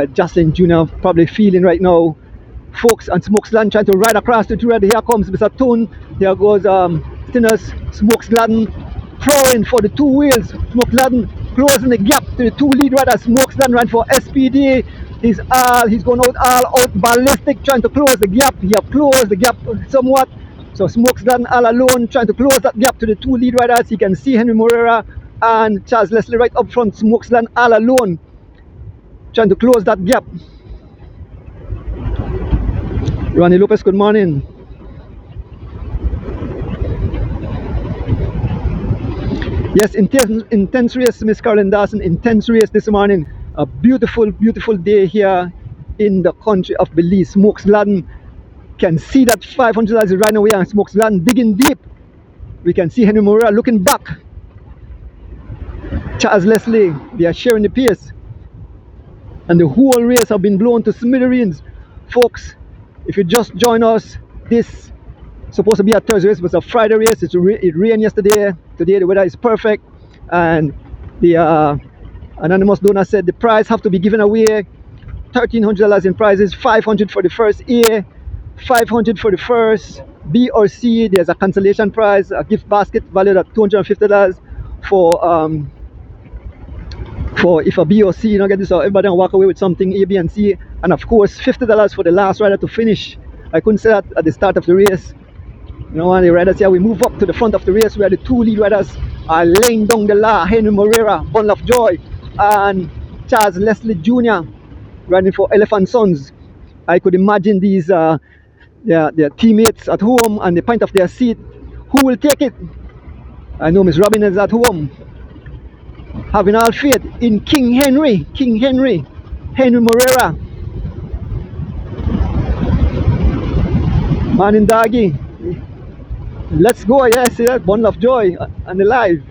Jocelyn Jr. probably feeling right now. Folks and Smokesland trying to ride across the two. Here comes Mr. Toon. There goes Stinners, Smokesland throwing for the two wheels. Smokesland closing the gap to the two lead riders. Smokesland ran for SPD. He's going all out ballistic, trying to close the gap. He have closed the gap somewhat. So Smokesland all alone, trying to close that gap to the two lead riders. You can see Henry Moreira and Charles Leslie right up front. Smokesland all alone, trying to close that gap. Ronnie Lopez, good morning. Yes, intense race, Miss Carolyn Dawson. Intense race this morning. A beautiful, beautiful day here in the country of Belize. Smokesland can see that 500 is right away, and Smokesland digging deep. We can see Henry Moreira looking back. Charles Leslie, they are sharing the pace. And the whole race have been blown to smithereens. Folks, if you just join us, this supposed to be a Thursday race, but it's a Friday race. It rained yesterday. Today the weather is perfect. And the anonymous donor said the prize have to be given away. $1,300 in prizes, $500 for the first A, $500 for the first B or C. There's a consolation prize, a gift basket valued at $250 for if a B or C, you know, get this, so everybody can walk away with something A, B, and C. And of course, $50 for the last rider to finish. I couldn't say that at the start of the race. You know, and the riders here, we move up to the front of the race where the two lead riders are laying down the law. Henry Moreira, Bundle of Joy, and Charles Leslie Jr. riding for Elephant Sons. I could imagine these their teammates at home and the point of their seat. Who will take it? I know Miss Robin is at home, having all faith in King Henry, Henry Moreira. Man in Doggy. Let's go, yeah, see that Bundle of Joy and alive.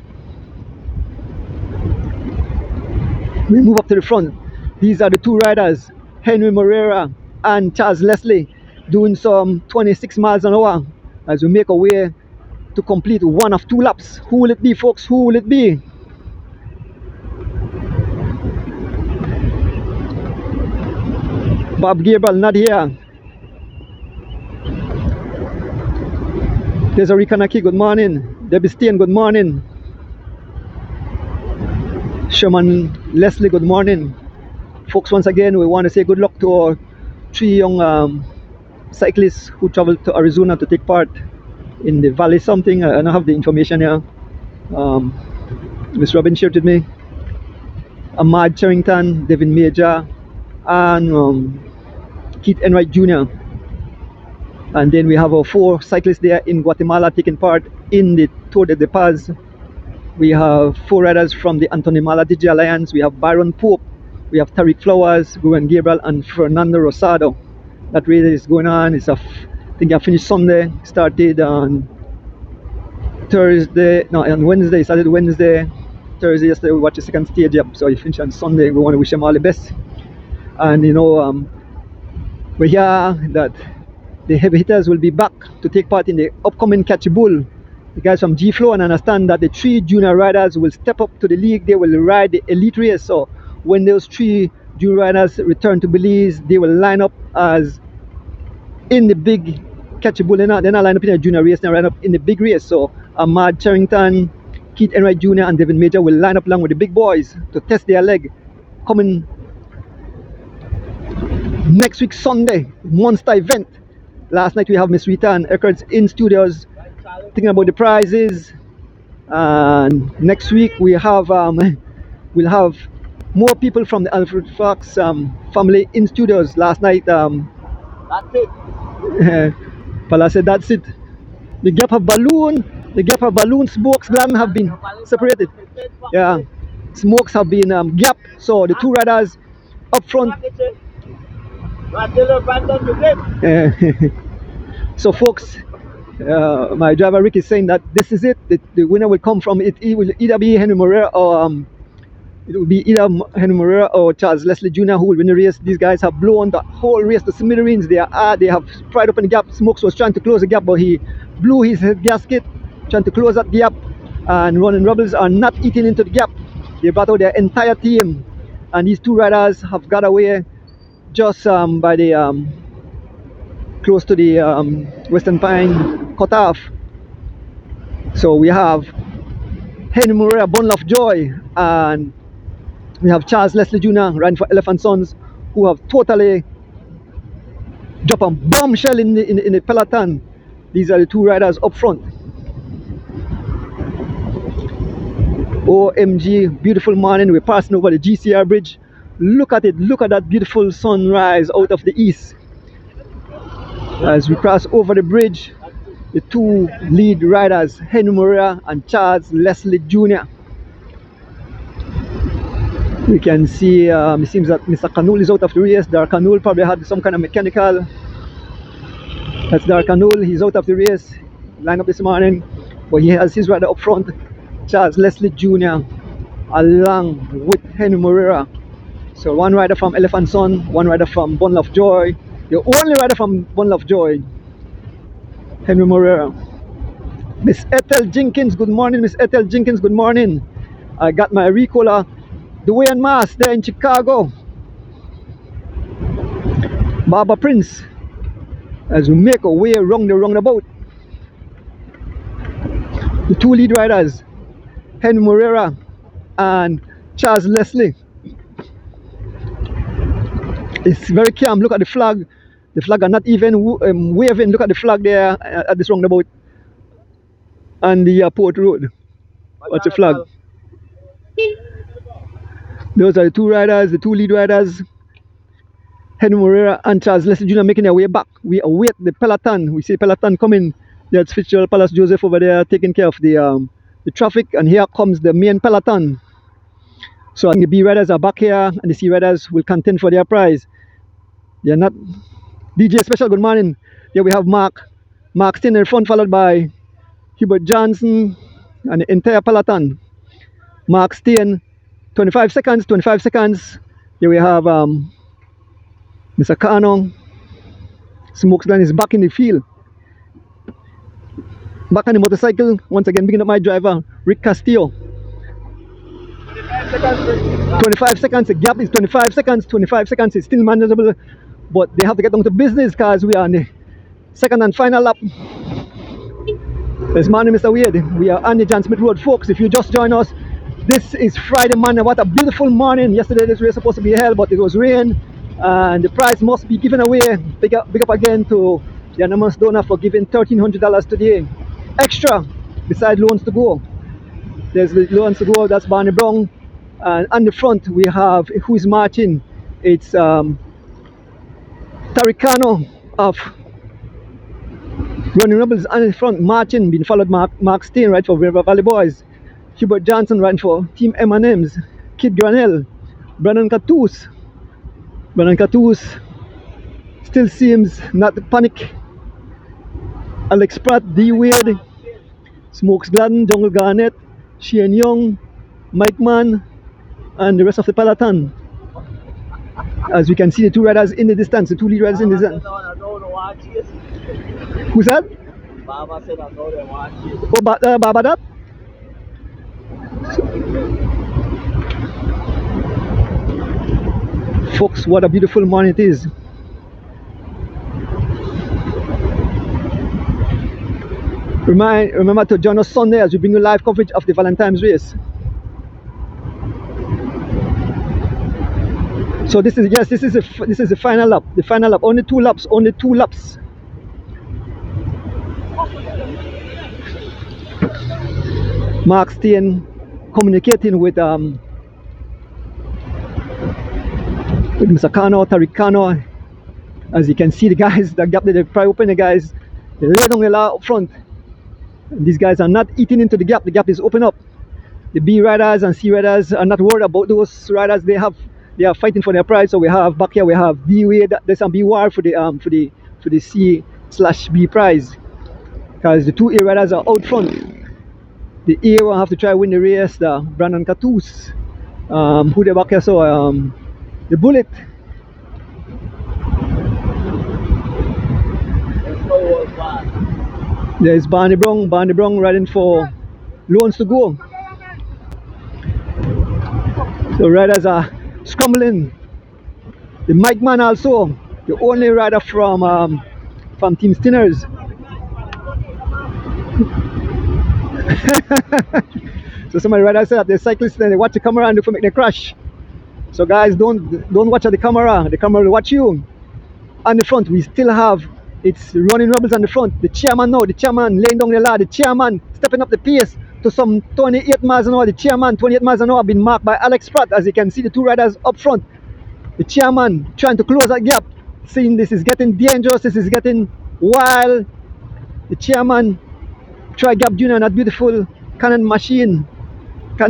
We move up to the front. These are the two riders, Henry Moreira and Charles Leslie, doing some 26 miles an hour as we make our way to complete one of two laps. Who will it be, folks? Who will it be? Bob Gabriel not here. There's a Rikanaki, good morning. Debbie Steen, good morning. Sherman Leslie, good morning. Folks, once again, we want to say good luck to our three young cyclists who traveled to Arizona to take part in the Valley something. I don't have the information here. Miss Robin shared with me. Ahmad Charrington, Devin Major, and Keith Enright Jr. And then we have our four cyclists there in Guatemala taking part in the Tour de Paz. We have four riders from the Anthony Maladigi Alliance. We have Byron Pope, we have Tariq Flowers, Ruben Gabriel, and Fernando Rosado. That race is going on. I think I finished Sunday, started on Thursday, no, on Wednesday, started Wednesday, Thursday, yesterday we watched the second stage up, so I finished on Sunday. We want to wish them all the best. And you know, we hear that the heavy hitters will be back to take part in the upcoming Catchy Bull. The guys from G-Flow, and understand that the three junior riders will step up to the league. They will ride the elite race. So when those three junior riders return to Belize, they will line up as in the big Catchy Bull. They're not line up in a junior race, they're line up in the big race. So Ahmad Charrington, Keith Enright Jr. and Devin Major will line up along with the big boys to test their leg coming next week Sunday, monster event. Last night we have Miss Rita and Eckhart's in studios thinking about the prizes. And next week we'll have more people from the Alfred Fox family in studios. Last night, that's it. Pala said that's it. The gap of balloon smokes gland have been separated. Yeah, smokes have been gapped. So the two riders up front. So folks, my driver Rick is saying that this is it. The winner will come from it. It will either be Henry Moreira or it will be either Henry Moreira or Charles Leslie Jr. who will win the race. These guys have blown the whole race to smithereens. They have pried open the gap. Smokes was trying to close the gap, but he blew his head gasket trying to close that gap. And Running Rebels are not eating into the gap. They brought out their entire team, and these two riders have got away just by the close to the Western Pine cutoff. So we have Henry Moreira, Bundle of Joy, and we have Charles Leslie Jr. riding for Elephant Sons, who have totally dropped a bombshell in the peloton. These are the two riders up front. OMG, beautiful morning. We're passing over the GCR bridge. Look at it. Look at that beautiful sunrise out of the east. As we cross over the bridge, the two lead riders, Henry Moreira and Charles Leslie Jr. We can see it seems that Mr. Canul is out of the race. Darkanul probably had some kind of mechanical. That's Darkanul. He's out of the race. Line up this morning, but he has his rider up front, Charles Leslie Jr. along with Henry Moreira. So one rider from Elephant Son, one rider from Bundle of Joy. The only rider from Bundle of Joy, Henry Moreira. Miss Ethel Jenkins, good morning. Miss Ethel Jenkins, good morning. I got my Ricola Dwayne Mass there in Chicago. Baba Prince, as we make our way around the roundabout. The two lead riders, Henry Moreira and Charles Leslie. It's very calm. Look at the flag. The flag are not even waving. Look at the flag there at this roundabout on the Port Road. What's the flag? Those are the two riders, the two lead riders, Henry Moreira and Charles Leslie Jr. making their way back. We await the peloton. We see peloton coming. There's Fitzgerald Palace Joseph over there taking care of the traffic, and here comes the main peloton. So I think the B riders are back here, and the C riders will contend for their prize. They are not. DJ Special, good morning. Here we have Mark Steen in front, followed by Hubert Johnson and the entire peloton. Mark Steen, 25 seconds. Here we have Mr. Kano. Smokesglen is back in the field. Back on the motorcycle, once again, picking up my driver, Rick Castillo. 25 seconds, the gap is 25 seconds. 25 seconds is still manageable, but they have to get down to business because we are on the second and final lap. This morning, Mr. Wade, we are on the John Smith Road, folks. If you just join us, this is Friday morning. What a beautiful morning. Yesterday this race was supposed to be held, but it was rain, and the prize must be given away. Big up again to the anonymous donor for giving $1,300 today. Extra, beside loans to go. There's the loans to go, that's Barney Brown. And on the front we have who is marching. It's Taricano of Running Rebels on the front marching, being followed Mark Steen right for River Valley Boys. Hubert Johnson riding for Team M&M's. Kid Granell. Brandon Catus still seems not to panic. Alex Pratt, D Wade, Smokes Gladden, Jungle Garnett, Shane Young, Mike Mann, and the rest of the peloton. As we can see, the two riders in the distance, the two lead riders in the distance. Who's that? Baba said I know they watch you. Oh, Baba that? Folks, what a beautiful morning it is. Remember to join us Sunday as we bring you live coverage of the Valentine's race. So this is, yes, this is the final lap. The final lap. Only 2 laps. Only 2 laps. Mark Stein communicating with Mr. Kano, Tariq Kano. As you can see, the guys, the gap that they pry open, the guys, they lay down the law up front. And these guys are not eating into the gap. The gap is open up. The B riders and C riders are not worried about those riders. They are fighting for their prize. So we have back here, we have D Wade, there's some B war for the C/B prize, because the 2 A riders are out front. The A will have to try win the race. The Brandon Catus, who they back here, so the Bullet. There's Barney Brown riding for Loans to Go. So riders are scrambling. The Mike Man also, the only rider from Team Stinners. So somebody riders said that the cyclists, then they watch the camera and they make them crash. So guys, don't watch at the camera. The camera will watch you. On the front, we still have, it's running rebels on the front. The chairman laying down the law. The chairman stepping up the pace to some 28 miles an hour. The chairman 28 miles an hour been marked by Alex Pratt. As you can see, the 2 riders up front. The chairman trying to close that gap, seeing this is getting dangerous, this is getting wild. The chairman try gap junior, that beautiful canyon machine. Boy,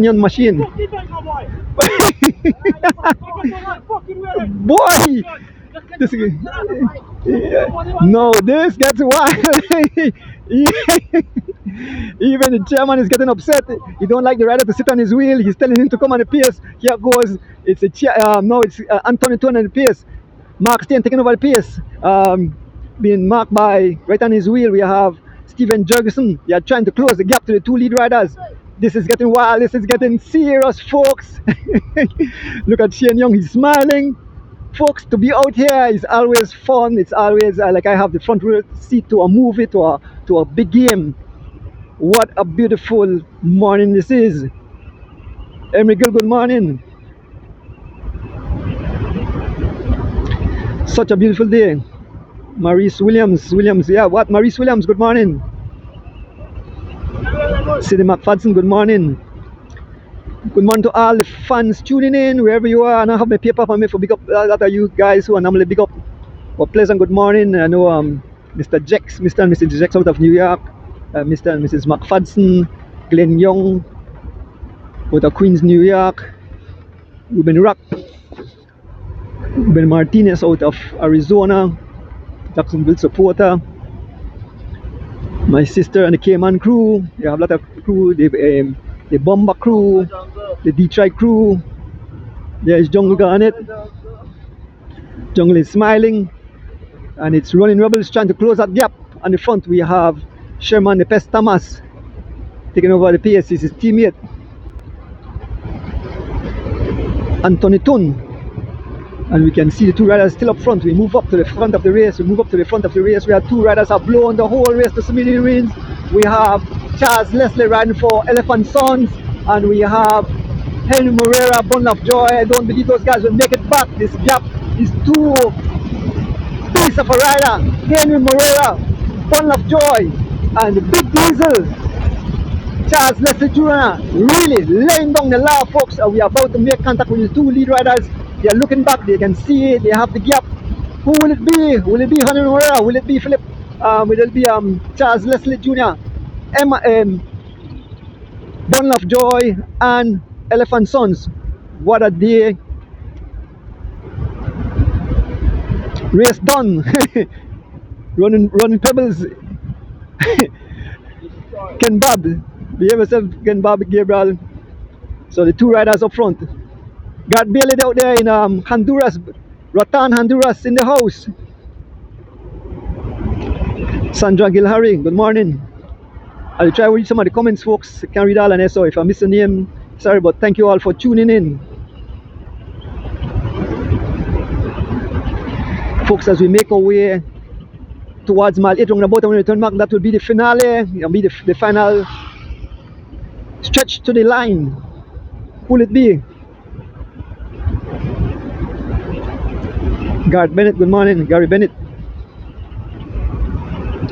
this is, no, this gets wild. Even the chairman is getting upset. He don't like the rider to sit on his wheel. He's telling him to come on the pace. Here goes. It's a no, it's Anthony Tone on the pace. Mark Stein taking over the pace. Being marked by right on his wheel. We have Steven Jurgensen. They are trying to close the gap to the 2 lead riders. This is getting wild. This is getting serious, folks. Look at Shane Young. He's smiling. Folks, to be out here is always fun. It's always like I have the front row seat to a movie, to a big game. What a beautiful morning this is. Emery Gill, good morning. Such a beautiful day. Maurice Williams, yeah, what? Maurice Williams, good morning. Sidney McFadden, good morning. Good morning to all the fans tuning in, wherever you are. And I have my paper for me for big up a lot of you guys who are normally big up. Well, pleasant good morning. I know Mr. Jex, Mr. and Mrs. Jex out of New York, Mr. and Mrs. McFadden, Glenn Young out of Queens, New York, Ruben Rock, Ruben Martinez out of Arizona, Jacksonville supporter, my sister and the Cayman crew. You have a lot of crew, the Bomber crew, the Detroit crew. There's Jungle Garnet. Jungle is smiling, and it's Running Rebels trying to close that gap. On the front, we have Sherman the Pest Thomas taking over the pace. This is his teammate Anthony Tun. And we can see the 2 riders still up front. We move up to the front of the race. We have 2 riders have blown the whole race to smithereens. We have Charles Leslie riding for Elephant Sons, and we have Henry Moreira, Bun of Joy. I don't believe those guys will make it back. This gap is too big of a rider. Henry Moreira, Bun of Joy, and the Big Diesel, Charles Leslie Jr. really laying down the law, folks. We are about to make contact with the 2 lead riders. They are looking back. They can see it. They have the gap. Who will it be? Will it be Henry Moreira? Will it be Philip? Will it be Charles Leslie Jr.? Bun of Joy and Elephant Sons. What a day. Race done. running pebbles. Ken Bob. Behave yourself, Ken Bob, Gabriel. So the 2 riders up front. Got Bailey out there in Honduras. Ratan, Honduras in the house. Sandra Gilhari, good morning. I'll try to read some of the comments, folks. I can't read all of them, so if I miss a name, sorry, but thank you all for tuning in. Folks, as we make our way towards mile 8 roundabout, and when we return back, that will be the finale. It'll be the final stretch to the line. Who will it be? Garth Bennett, good morning. Gary Bennett.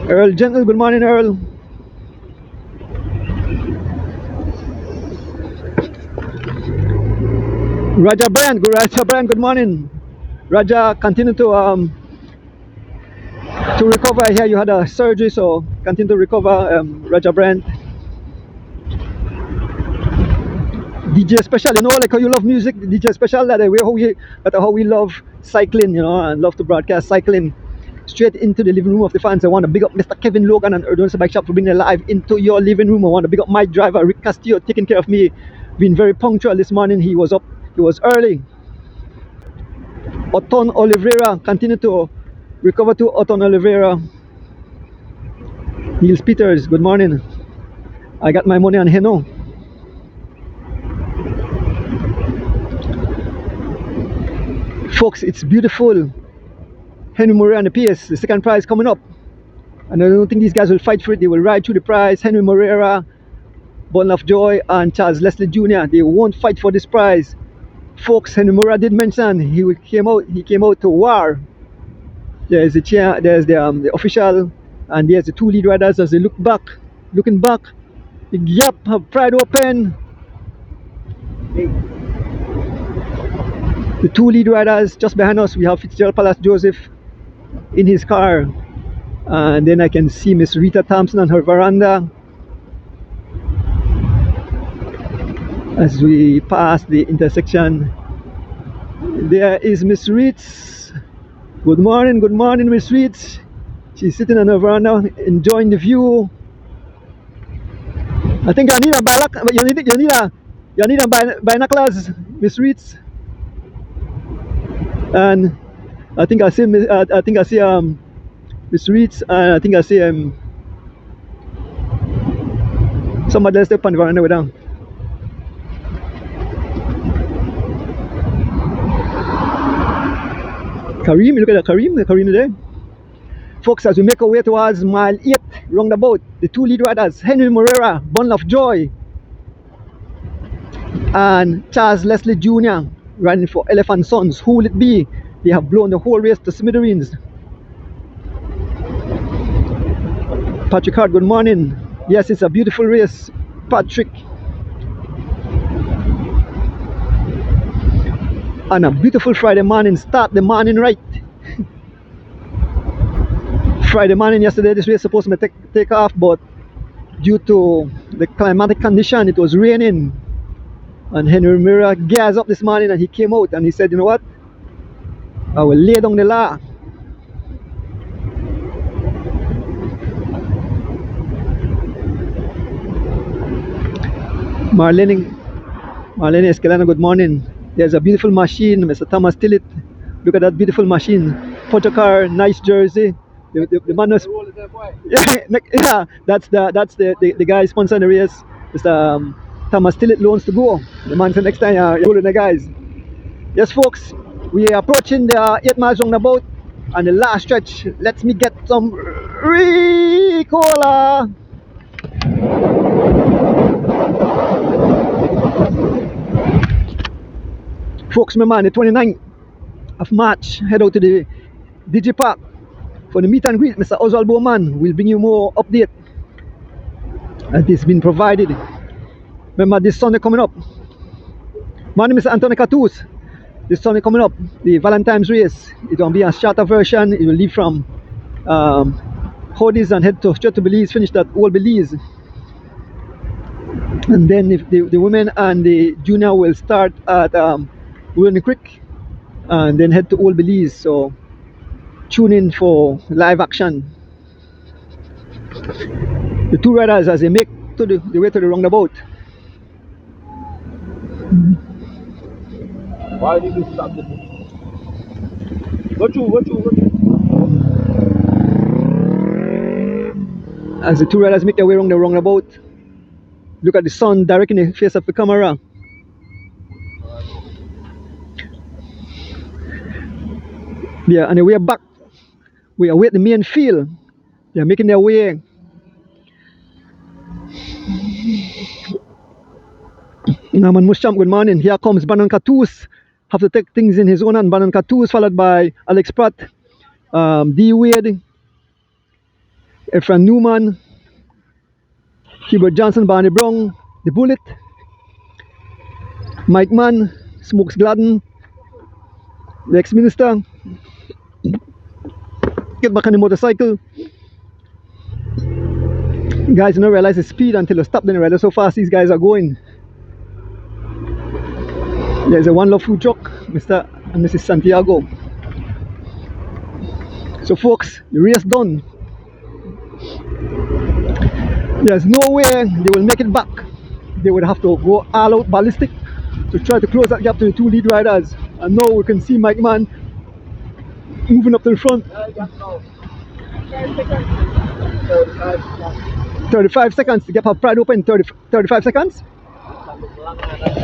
Earl Gentle, good morning, Earl. Raja Brand, good morning. Raja, continue to recover. I hear you had a surgery, so continue to recover, Raja Brand. DJ Special, you know, like how you love music, DJ Special, that how we love cycling, you know, and love to broadcast cycling straight into the living room of the fans. I want to big up Mr. Kevin Logan and Erdon's Bike Shop for bringing it live into your living room. I want to big up my driver, Rick Castillo, taking care of me, being very punctual this morning. He was up, he was early. Oton Oliveira, continue to recover to Oton Oliveira. Niels Peters, good morning. I got my money on Heno. Folks, it's beautiful. Henry Murray on the PS, the second prize coming up. And I don't think these guys will fight for it. They will ride through the prize. Henry Moreira, Bon of Joy, and Charles Leslie Jr. They won't fight for this prize. Folks, Henry Moreira did mention he came out to war. There's the chair, there's the official, and there's the two lead riders as they looking back. The gap have pried open. The two lead riders just behind us. We have Fitzgerald Palace Joseph in his car, and then I can see Miss Rita Thompson on her veranda as we pass the intersection. There is Miss Reeds. Good morning, Miss Reeds. She's sitting on her veranda enjoying the view. I think I need a binoculars, Miss Reeds. And I think I see Miss Reeds, and I think I see somebody else up on the veranda with them. Kareem, look at Kareem there. Folks, as we make our way towards mile 8 roundabout, the two lead riders, Henry Moreira, Bon of Joy, and Charles Leslie Jr. riding for Elephant Sons. Who will it be? They have blown the whole race to smithereens. Patrick Hart, good morning. Yes, it's a beautiful race, Patrick. And a beautiful Friday morning. Start the morning right. Friday morning yesterday, this race was supposed to take off, but due to the climatic condition, it was raining. And Henry Mira gas up this morning, and he came out and he said, you know what, I will lay down the law. Marlene Escalano, good morning. There's a beautiful machine, Mr. Thomas Tillett. Look at that beautiful machine. Car, nice jersey. The man was, yeah, that's the guy sponsoring the race. Mr. Thomas Tillett loans to go. The man said next time you're rolling the guys. Yes, folks, we are approaching the 8 miles roundabout and the last stretch. Let me get some Ricola. Folks, remember on the 29th of March, head out to the DG Park for the meet and greet. Mr. Oswald Bowman will bring you more update that is been provided. Remember this Sunday coming up. My name is Anthony Catus. This Sunday coming up, the Valentine's race. It will be a shorter version. It will leave from Hodis and head straight to Belize, finish that Old Belize. And then if the women and the junior will start at Willing Creek and then head to Old Belize. So tune in for live action. The two riders as they make to the way to the roundabout. Why did you stop this? Go through. As the two riders make their way around the roundabout, look at the sun directly in the face of the camera. Yeah, and the way back, we await the main field. They're making their way. Naman Musham, good morning. Here comes Banon Katus, have to take things in his own hand. Brandon Catus followed by Alex Pratt, D. Wade, Efren Newman, Hubert Johnson, Barney Brown, The Bullet, Mike Mann, Smokes Gladden, the ex-minister, get back on the motorcycle. Guys, you don't realize the speed until you stop, then you realize how fast these guys are going. There's a One Love food truck, Mr. and Mrs. Santiago. So folks, the race done. There's no way they will make it back. They would have to go all out ballistic to try to close that gap to the two lead riders. And now we can see Mike Mann moving up to the front. 35 seconds. The gap have pried open. 35 seconds.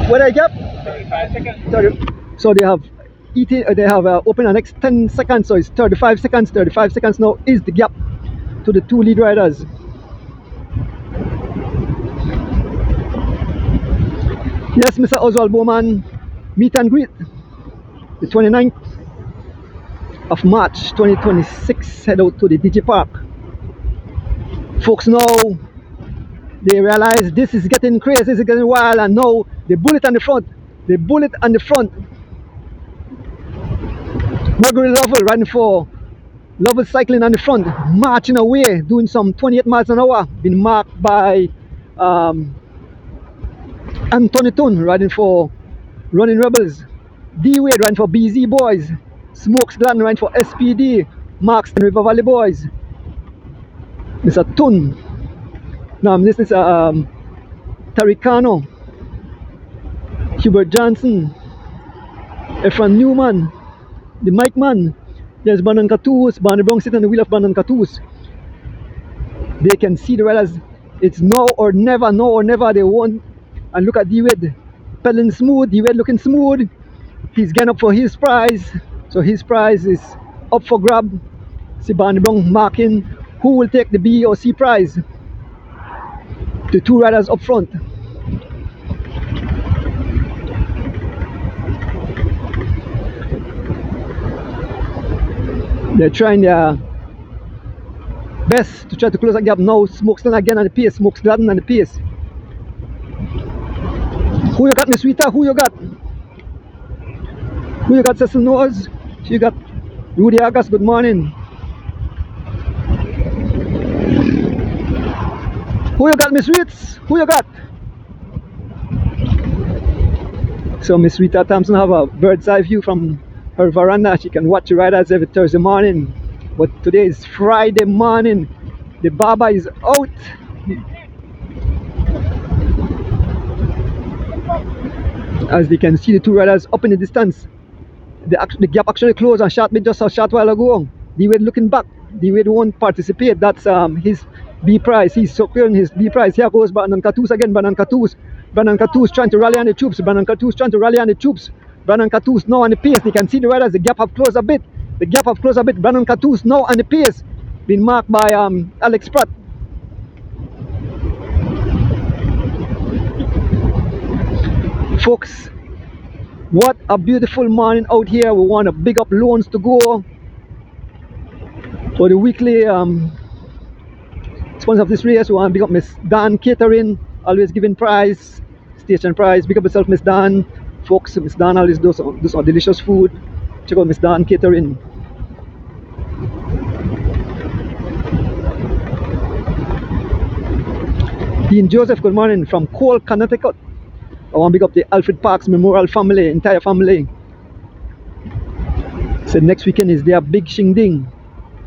What I gap? 35 seconds. 30. So they have open the next 10 seconds. So it's 35 seconds. 35 seconds now is the gap to the two lead riders. Yes, Mr. Oswald Bowman, meet and greet. The 29th of March 2026, head out to the DJ Park. Folks now, they realize this is getting crazy, this is getting wild, and now the Bullet on the front. The Bullet on the front. Gregory Lovell riding for Lovell Cycling on the front, marching away, doing some 28 miles an hour, been marked by Anthony Tun riding for Running Rebels, D Wade riding for BZ Boys, Smokes Gladden riding for SPD, Marks and River Valley Boys, Mr. Tun. Now this is Taricano, Hubert Johnson, Efren Newman, the Mike Man. There's Brandon Catus, Barney Brown sitting on the wheel of Brandon Catus. They can see the riders. It's now or never, they won. And look at D Wade pedaling smooth, D Wade looking smooth. He's getting up for his prize. So his prize is up for grab. See Barney Brown marking who will take the B or C prize. The two riders up front. They're trying their best to try to close that gap now. Smokes again on the pace, Smokes Gladden on the pace. Who you got, Miss Rita? Who you got? Who you got, Cecil Nose? You got Rudy August, good morning. Who you got, Miss Ritz? Who you got? So Miss Rita Thompson have a bird's eye view from her veranda. She can watch the riders every Thursday morning. But today is Friday morning. The Baba is out. As they can see the two riders up in the distance. The gap actually closed and shot me just a short while ago. D Wade looking back. D Wade won't participate. That's his B prize. He's securing his B prize. Here goes Brandon Catus again. Brandon Catus trying to rally on the troops. Brandon Catus trying to rally on the troops. Brandon Catus now on the pace. They can see the riders. The gap have closed a bit. Brandon Catus now on the pace. Been marked by Alex Pratt. Folks, what a beautiful morning out here. We want to big up Loans to Go for the weekly sponsor of this race. We want to big up Miss Dan Catering, always giving prize, station prize. Big up yourself, Miss Dan. Folks, Miss Dan always does some delicious food. Check out Miss Dan Catering. Dean Joseph, good morning from Cole, Connecticut. I want to big up the Alfred Parks Memorial family, entire family. So next weekend is their big shingding.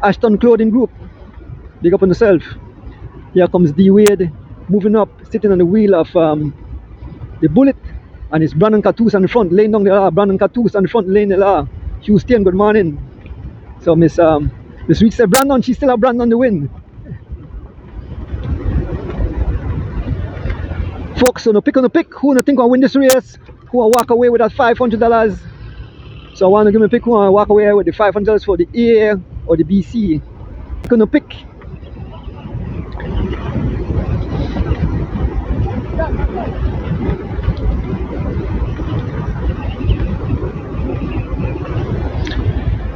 Ashton Clothing Group, big up on yourself. Here comes D Wade, moving up, sitting on the wheel of the Bullet, and it's Brandon Catus on the front, laying down the law. Brandon Catus on the front, laying the law. Houston, good morning. So Miss Reed said Brandon, she still have Brandon the win. Folks, on the pick, who do think will win this race? Who will walk away with that $500? So I want to give me a pick who will walk away with the $500 for the A or the BC. Gonna pick.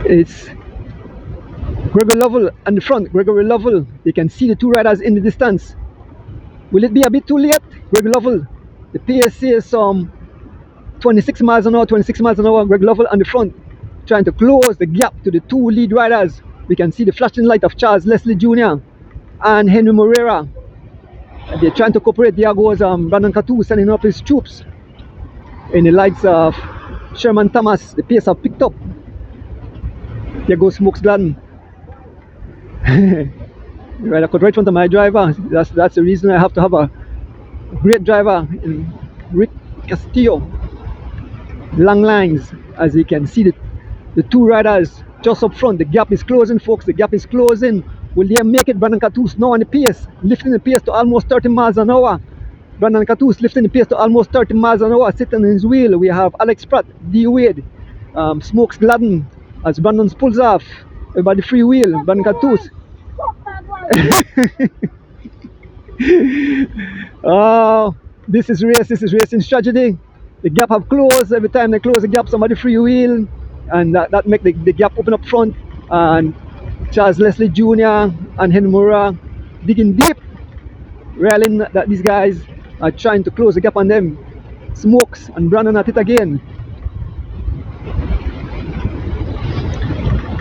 It's Gregory Lovell on the front. Gregory Lovell. You can see the two riders in the distance. Will it be a bit too late? Gregory Lovell. The pace says 26 miles an hour, 26 miles an hour. Greg Lovell on the front, trying to close the gap to the two lead riders. We can see the flashing light of Charles Leslie Jr. and Henry Moreira. And they're trying to cooperate. There goes Brandon Catu sending up his troops. In the likes of Sherman Thomas, the pace have picked up. There goes Smokes Gladden. Right, I could right in front of my driver. That's the reason I have to have a great driver in Rick Castillo. Long lines, as you can see the two riders just up front. The gap is closing, folks. The gap is closing. Will they make it? Brandon Catus now on the pace, lifting the pace to almost 30 miles an hour. Brandon Catus lifting the pace to almost 30 miles an hour, sitting in his wheel. We have Alex Pratt, D. Wade, Smokes Gladden as Brandon pulls off. Everybody free wheel. Brandon Catus. Oh, this is racing strategy. The gap have closed. Every time they close the gap, somebody free wheel, and that make the gap open up front. And Charles Leslie Jr. and Henry Moreira digging deep, railing that these guys are trying to close the gap on them. Smokes and Brandon at it again.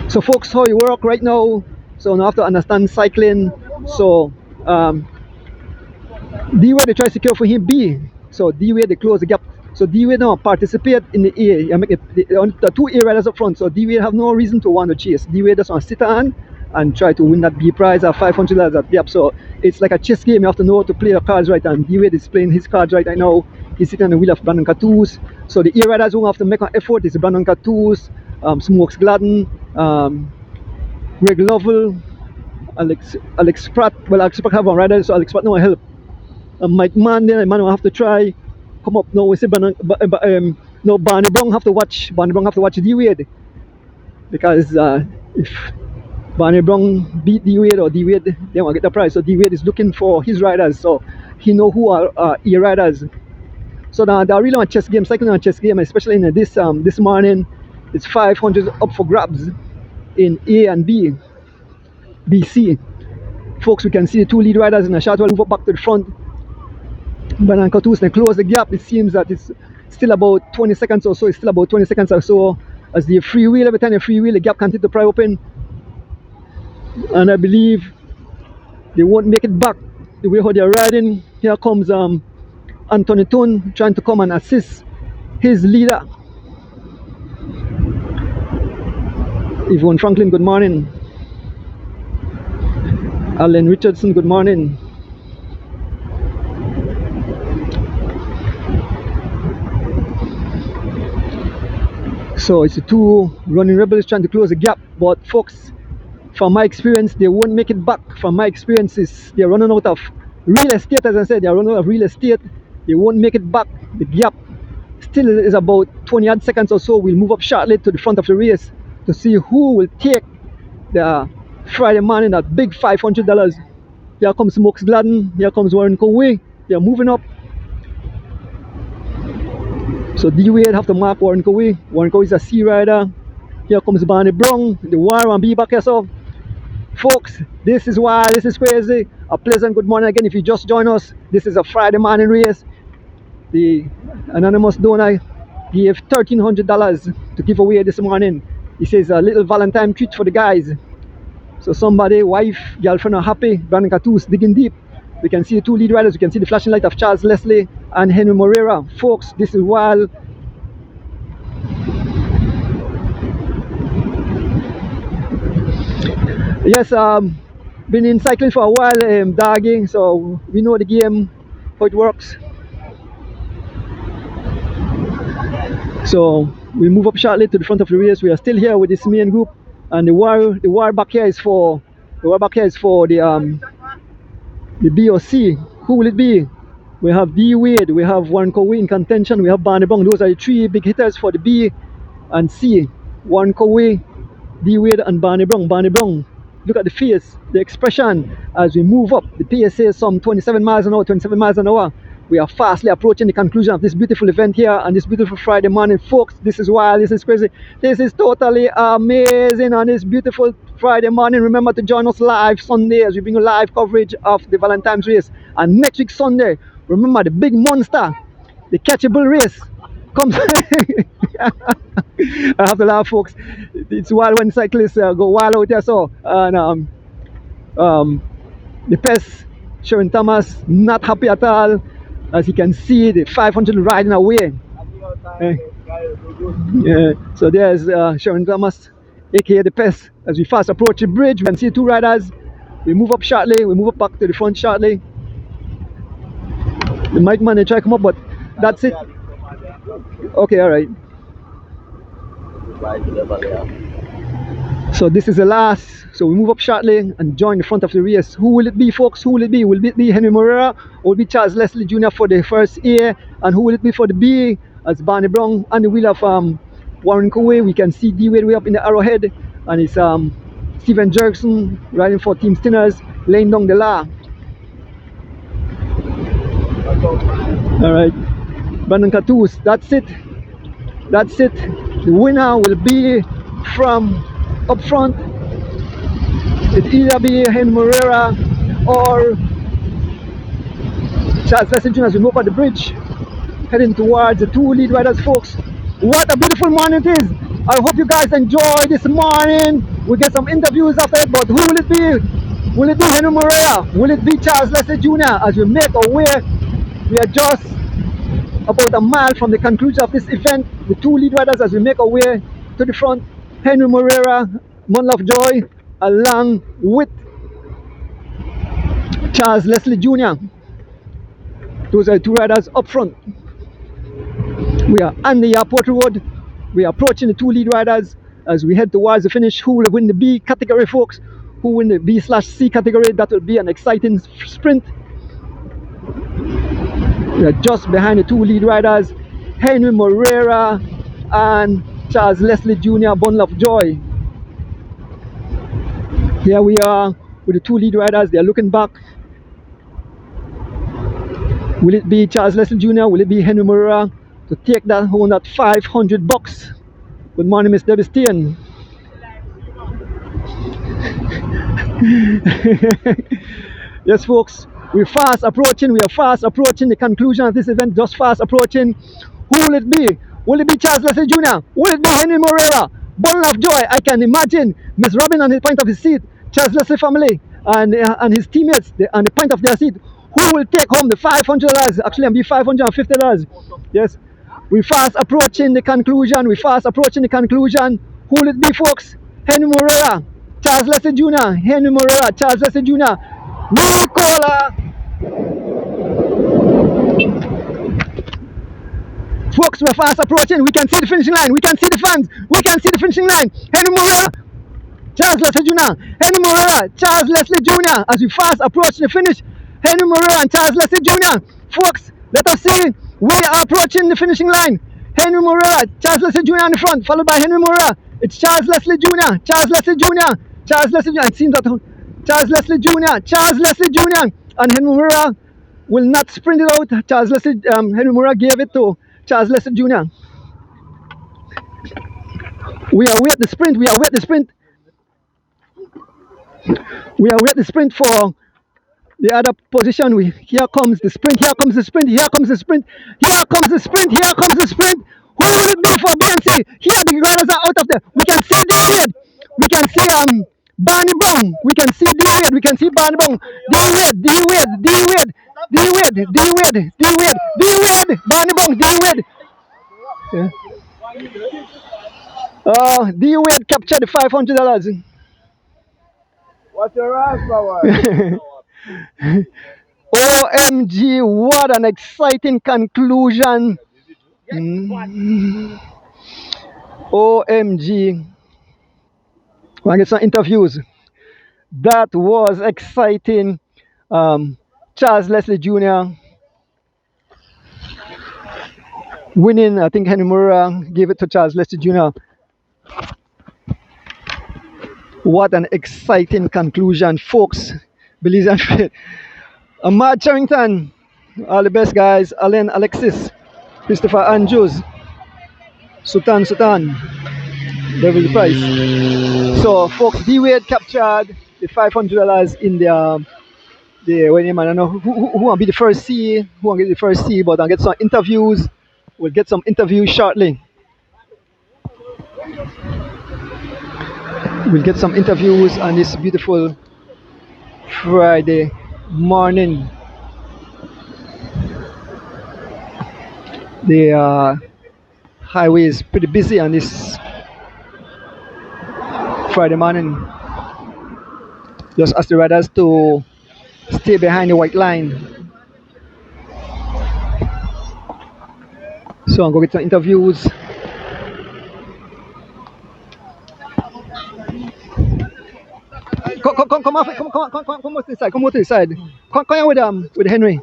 So folks, how you work right now, so now have to understand cycling. So D-Way they try to secure for him B. So D-Way they close the gap. So D-Way now participate in the A. You make the two A riders up front. So D-Way have no reason to want to chase. D-Way just want to sit on and try to win that B prize of $500 at gap. So it's like a chess game. You have to know how to play your cards right. And D-Way is playing his cards right now. He's sitting on the wheel of Brandon Catus. So the A riders who have to make an effort is Brandon Catus, Smokes Gladden, Greg Lovell, Alex Pratt. Well, Alex Pratt have one rider, so Alex Pratt no help. Mike Mann, then man will have to try come up now. We say no, Barney Brown have to watch. Barney Brown have to watch D-Wade, because if Barney Brown beat D-Wade or D-Wade, they won't get the prize. So D-Wade is looking for his riders, so he know who are E riders. So now they're really on a chess game, cycling on a chess game, especially in this morning. It's 500 up for grabs in A and B, BC. Folks, we can see the two lead riders in a short while move up back to the front. Brandon Catus then close the gap. It seems that it's still about 20 seconds or so. It's still about 20 seconds or so as the free wheel. Every time you free wheel, the gap continues to pry open. And I believe they won't make it back the way how they're riding. Here comes Anthony Tone trying to come and assist his leader. Yvonne Franklin, good morning. Alan Richardson, good morning. So it's the two running rebels trying to close the gap, but folks, from my experience, they won't make it back. From my experiences, they're running out of real estate. As I said, they're running out of real estate. They won't make it back. The gap still is about 20 odd seconds or so. We'll move up shortly to the front of the race to see who will take the Friday morning that big $500. Here comes Smokes Gladden. Here comes Warren Conway. They're moving up. So D-Wade have to mark Warren Conway. Warren Conway is a C rider. Here comes Barney Brown. The war and be back here. So folks, this is wild, this is crazy. A pleasant good morning again if you just join us. This is a Friday morning race. The anonymous donor gave $1,300 to give away this morning. He says a little Valentine treat for the guys. So somebody, wife, girlfriend are happy. Brandon Catus digging deep. We can see the two lead riders. We can see the flashing light of Charles Leslie and Henry Moreira. Folks, this is wild. Yes, been in cycling for a while, dogging, so we know the game, how it works. So we move up shortly to the front of the race. We are still here with this main group, and the war back here is for the B or C. Who will it be? We have D Wade, we have Warren Conway in contention, we have Barney Brown. Those are the three big hitters for the B and C. Warren Conway, D Wade, and Barney Brown. Barney Brown, look at the face, the expression as we move up. The pace says some 27 miles an hour, 27 miles an hour. We are fastly approaching the conclusion of this beautiful event here on this beautiful Friday morning, folks. This is wild. This is crazy. This is totally amazing on this beautiful Friday morning. Remember to join us live Sunday as we bring you live coverage of the Valentine's race. And next week Sunday, remember the big monster, the catchable race comes. I have to laugh, folks. It's wild when cyclists go wild out there. So, and the pest, Sharon Thomas, not happy at all. As you can see, the 500 riding away. Yeah. So there's Sharon Thomas, aka the pest. As we fast approach the bridge, we can see two riders. We move up shortly, we move up back to the front shortly. The mic man, they try to come up, but that's it. Okay, all right. So this is the last. So we move up shortly and join the front of the race. Who will it be, folks? Who will it be? Will it be Henry Moreira? Or will it be Charles Leslie Jr. for the first A? And who will it be for the B? As Barney Brown on the wheel of Warren Coway. We can see D Wade way up in the arrowhead. And it's Steven Jerkson riding for Team Stinners, laying down the law. All right. Brandon Catus, that's it. That's it. The winner will be from up front. It either be Henry Moreira or Charles Leslie Jr. as we move over the bridge, heading towards the two lead riders, folks. What a beautiful morning it is. I hope you guys enjoy this morning. We'll get some interviews after it, but who will it be? Will it be Henry Moreira? Will it be Charles Leslie Jr. as we make our way? We are just about a mile from the conclusion of this event. The two lead riders as we make our way to the front. Henry Moreira, Mon Lovejoy, along with Charles Leslie Jr. Those are the two riders up front. We are on the airport road. We are approaching the two lead riders as we head towards the finish. Who will win the B category, folks? Who will win the B/C category? That will be an exciting sprint. We are just behind the two lead riders, Henry Moreira and Charles Leslie Jr. Bon Lovejoy. Here we are with the two lead riders. They are looking back. Will it be Charles Leslie Jr.? Will it be Henry Moreira to take that home, that $500? Good morning, Miss Debbie Steen. Yes, folks, we're fast approaching. We are fast approaching the conclusion of this event. Just fast approaching. Who will it be? Will it be Charles Leslie Jr.? Will it be Henry Moreira? Bon Lovejoy. I can imagine Miss Robin on the point of his seat, Charles Leslie family, and his teammates on the point of their seat. Who will take home the $500? Actually, it'll be $550. Yes, we're fast approaching the conclusion. We're fast approaching the conclusion. Who will it be, folks? Henry Moreira, Charles Leslie Jr. Henry Moreira, Charles Leslie Jr. Roll caller. Folks, we're fast approaching. We can see the finishing line. We can see the fans. We can see the finishing line. Henry Moreira, Charles Leslie Jr. Henry Moreira, Charles Leslie Jr. As we fast approach the finish, Henry Moreira and Charles Leslie Jr. Folks, let us see. We are approaching the finishing line. Henry Moreira, Charles Leslie Jr. on the front, followed by Henry Moreira. It's Charles Leslie Jr. Charles Leslie Jr. Charles Leslie Jr. It seems that Charles Leslie Jr. Charles Leslie Jr. and Henry Moreira will not sprint it out. Charles Leslie, Henry Moreira gave it to Charles Leslie Jr. We are with the sprint. We are with the sprint. We are with the sprint for the other position. Here comes the sprint. Here comes the sprint. Here comes the sprint. Here comes the sprint. Here comes the sprint. Who will it be for BNC? Here the riders are out of there. We can see David. We can see Barney Brown. We can see D-Wade. We can see Barney Brown. D-Wade. D-Wade. D-Wade. D-Wade. D-Wade. D-Wade. D-Wade. Barney Brown. D-Wade. Yeah. D-Wade captured the $500. What's your ass, power? OMG, what an exciting conclusion. OMG. We're going to get some interviews. That was exciting. Charles Leslie Jr. winning. I think Henry Moreira gave it to Charles Leslie Jr. What an exciting conclusion, folks. Belize and Ahmad Charrington, All the best, guys. Alain Alexis, Christopher Andrews, Sultan, Devil Price. So, folks, D Wade captured the $500 in the when man, I don't know who want to be the first C, who want to get the first C, but I'll get some interviews. We'll get some interviews shortly. We'll get some interviews on this beautiful Friday morning. The highway is pretty busy on this Friday morning. Just ask the riders to stay behind the white line. So I'm going to get some interviews. Come off, come over to the side. Come over to the side. Come here with Henry.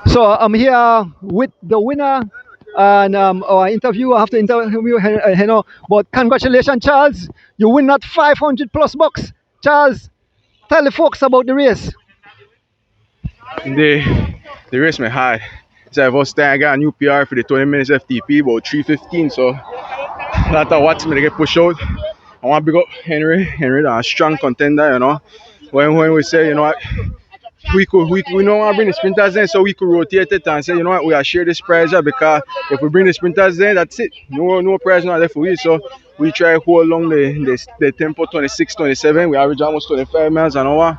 So I'm here with the winner, and our interview. I have to interview Henry. But congratulations, Charles! You win that 500 plus bucks. Charles, tell the folks about the race. The race me hard. So I first time I got a new PR for the 20 minutes FTP about 3:15. So that watch me to get pushed out. I want to big up Henry. Henry, a strong contender, you know. When we say, you know what, we don't want to bring the sprinters in, so we could rotate it and say, you know what, we are share this prize because if we bring the sprinters in, that's it. No prize not there for we. So we try to hold along the tempo 26, 27. We average almost 25 miles an hour.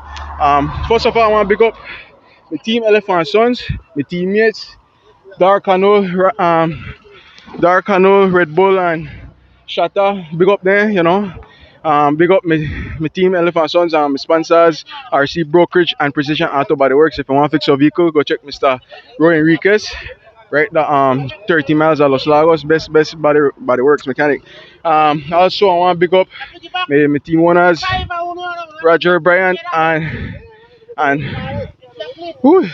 First of all, I want to big up my team Elephant Sons, my teammates, Dark Canoe, Red Bull, and Shatta. Big up there, you know. Big up my team Elephant Sons and my sponsors, RC Brokerage and Precision Auto Body Works. If you want to fix your vehicle, go check Mr. Roy Enriquez. Right, the 30 miles of Los Lagos, best body works mechanic. Also, I want to big up my team owners, Roger Bryant and who?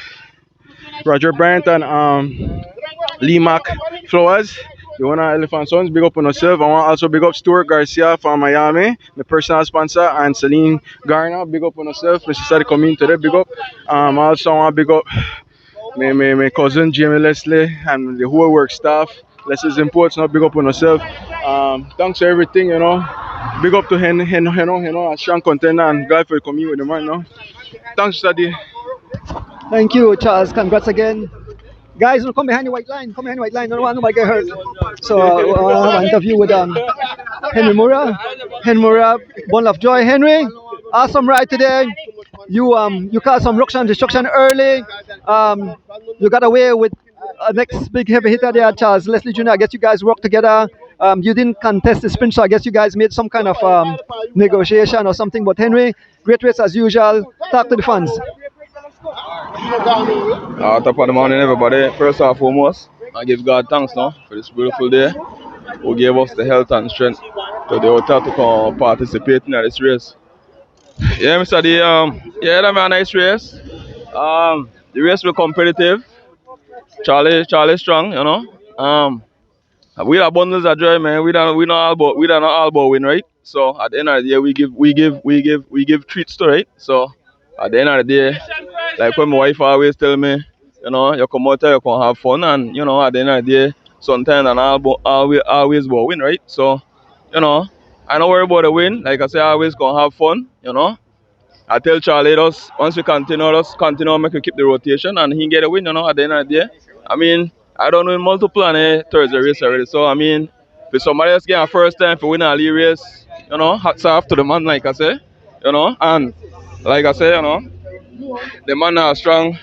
Roger Bryant and Lee Mac Flowers. The owner of Elephant Sons, big up on yourself. I want to also big up Stuart Garcia from Miami, the personal sponsor, and Celine Garner, big up on yourself. Mr. Sadi coming today, big up. Also, I want to big up my cousin Jamie Leslie and the whole work staff. Leslie's Imports, now big up on yourself. Thanks for everything, you know. Big up to Hen, a strong contender, and glad for coming with the man, no. Thanks, Sadi. Thank you, Charles. Congrats again. Guys, come behind the white line. Come behind the white line. Don't want nobody get hurt. So I have an interview with Henry Mura. Henry Mura, bundle of joy. Henry, awesome ride today. You caused some ruction and destruction early. You got away with next big heavy hitter there, Charles Leslie Jr. I guess you guys worked together. You didn't contest the sprint, so I guess you guys made some kind of negotiation or something. But Henry, great race as usual. Talk to the fans. Top of the morning, everybody. First and foremost, I give God thanks now for this beautiful day, who gave us the health and strength to the hotel to come participate in this race. Yeah, Mr. D, yeah, that was a nice race. The race was competitive. Charlie strong, you know. We are bundles of joy, man. We don't all about win, right? So at the end of the day, we give treats to it. So at the end of the day, like when my wife always tell me, you know, you come out there, you can have fun, and you know, at the end of the day, sometimes and always about win, right? So, you know, I don't worry about the win. Like I say, I always gonna have fun, you know. I tell Charlie, once we continue, make we keep the rotation, and he get a win, you know, at the end of the day. I mean, I don't win multiple on a Thursday race already. So, I mean, if somebody else get a first time for winning a league race, you know, hats off to the man, like I say, you know, and like I say, you know, the man are strong,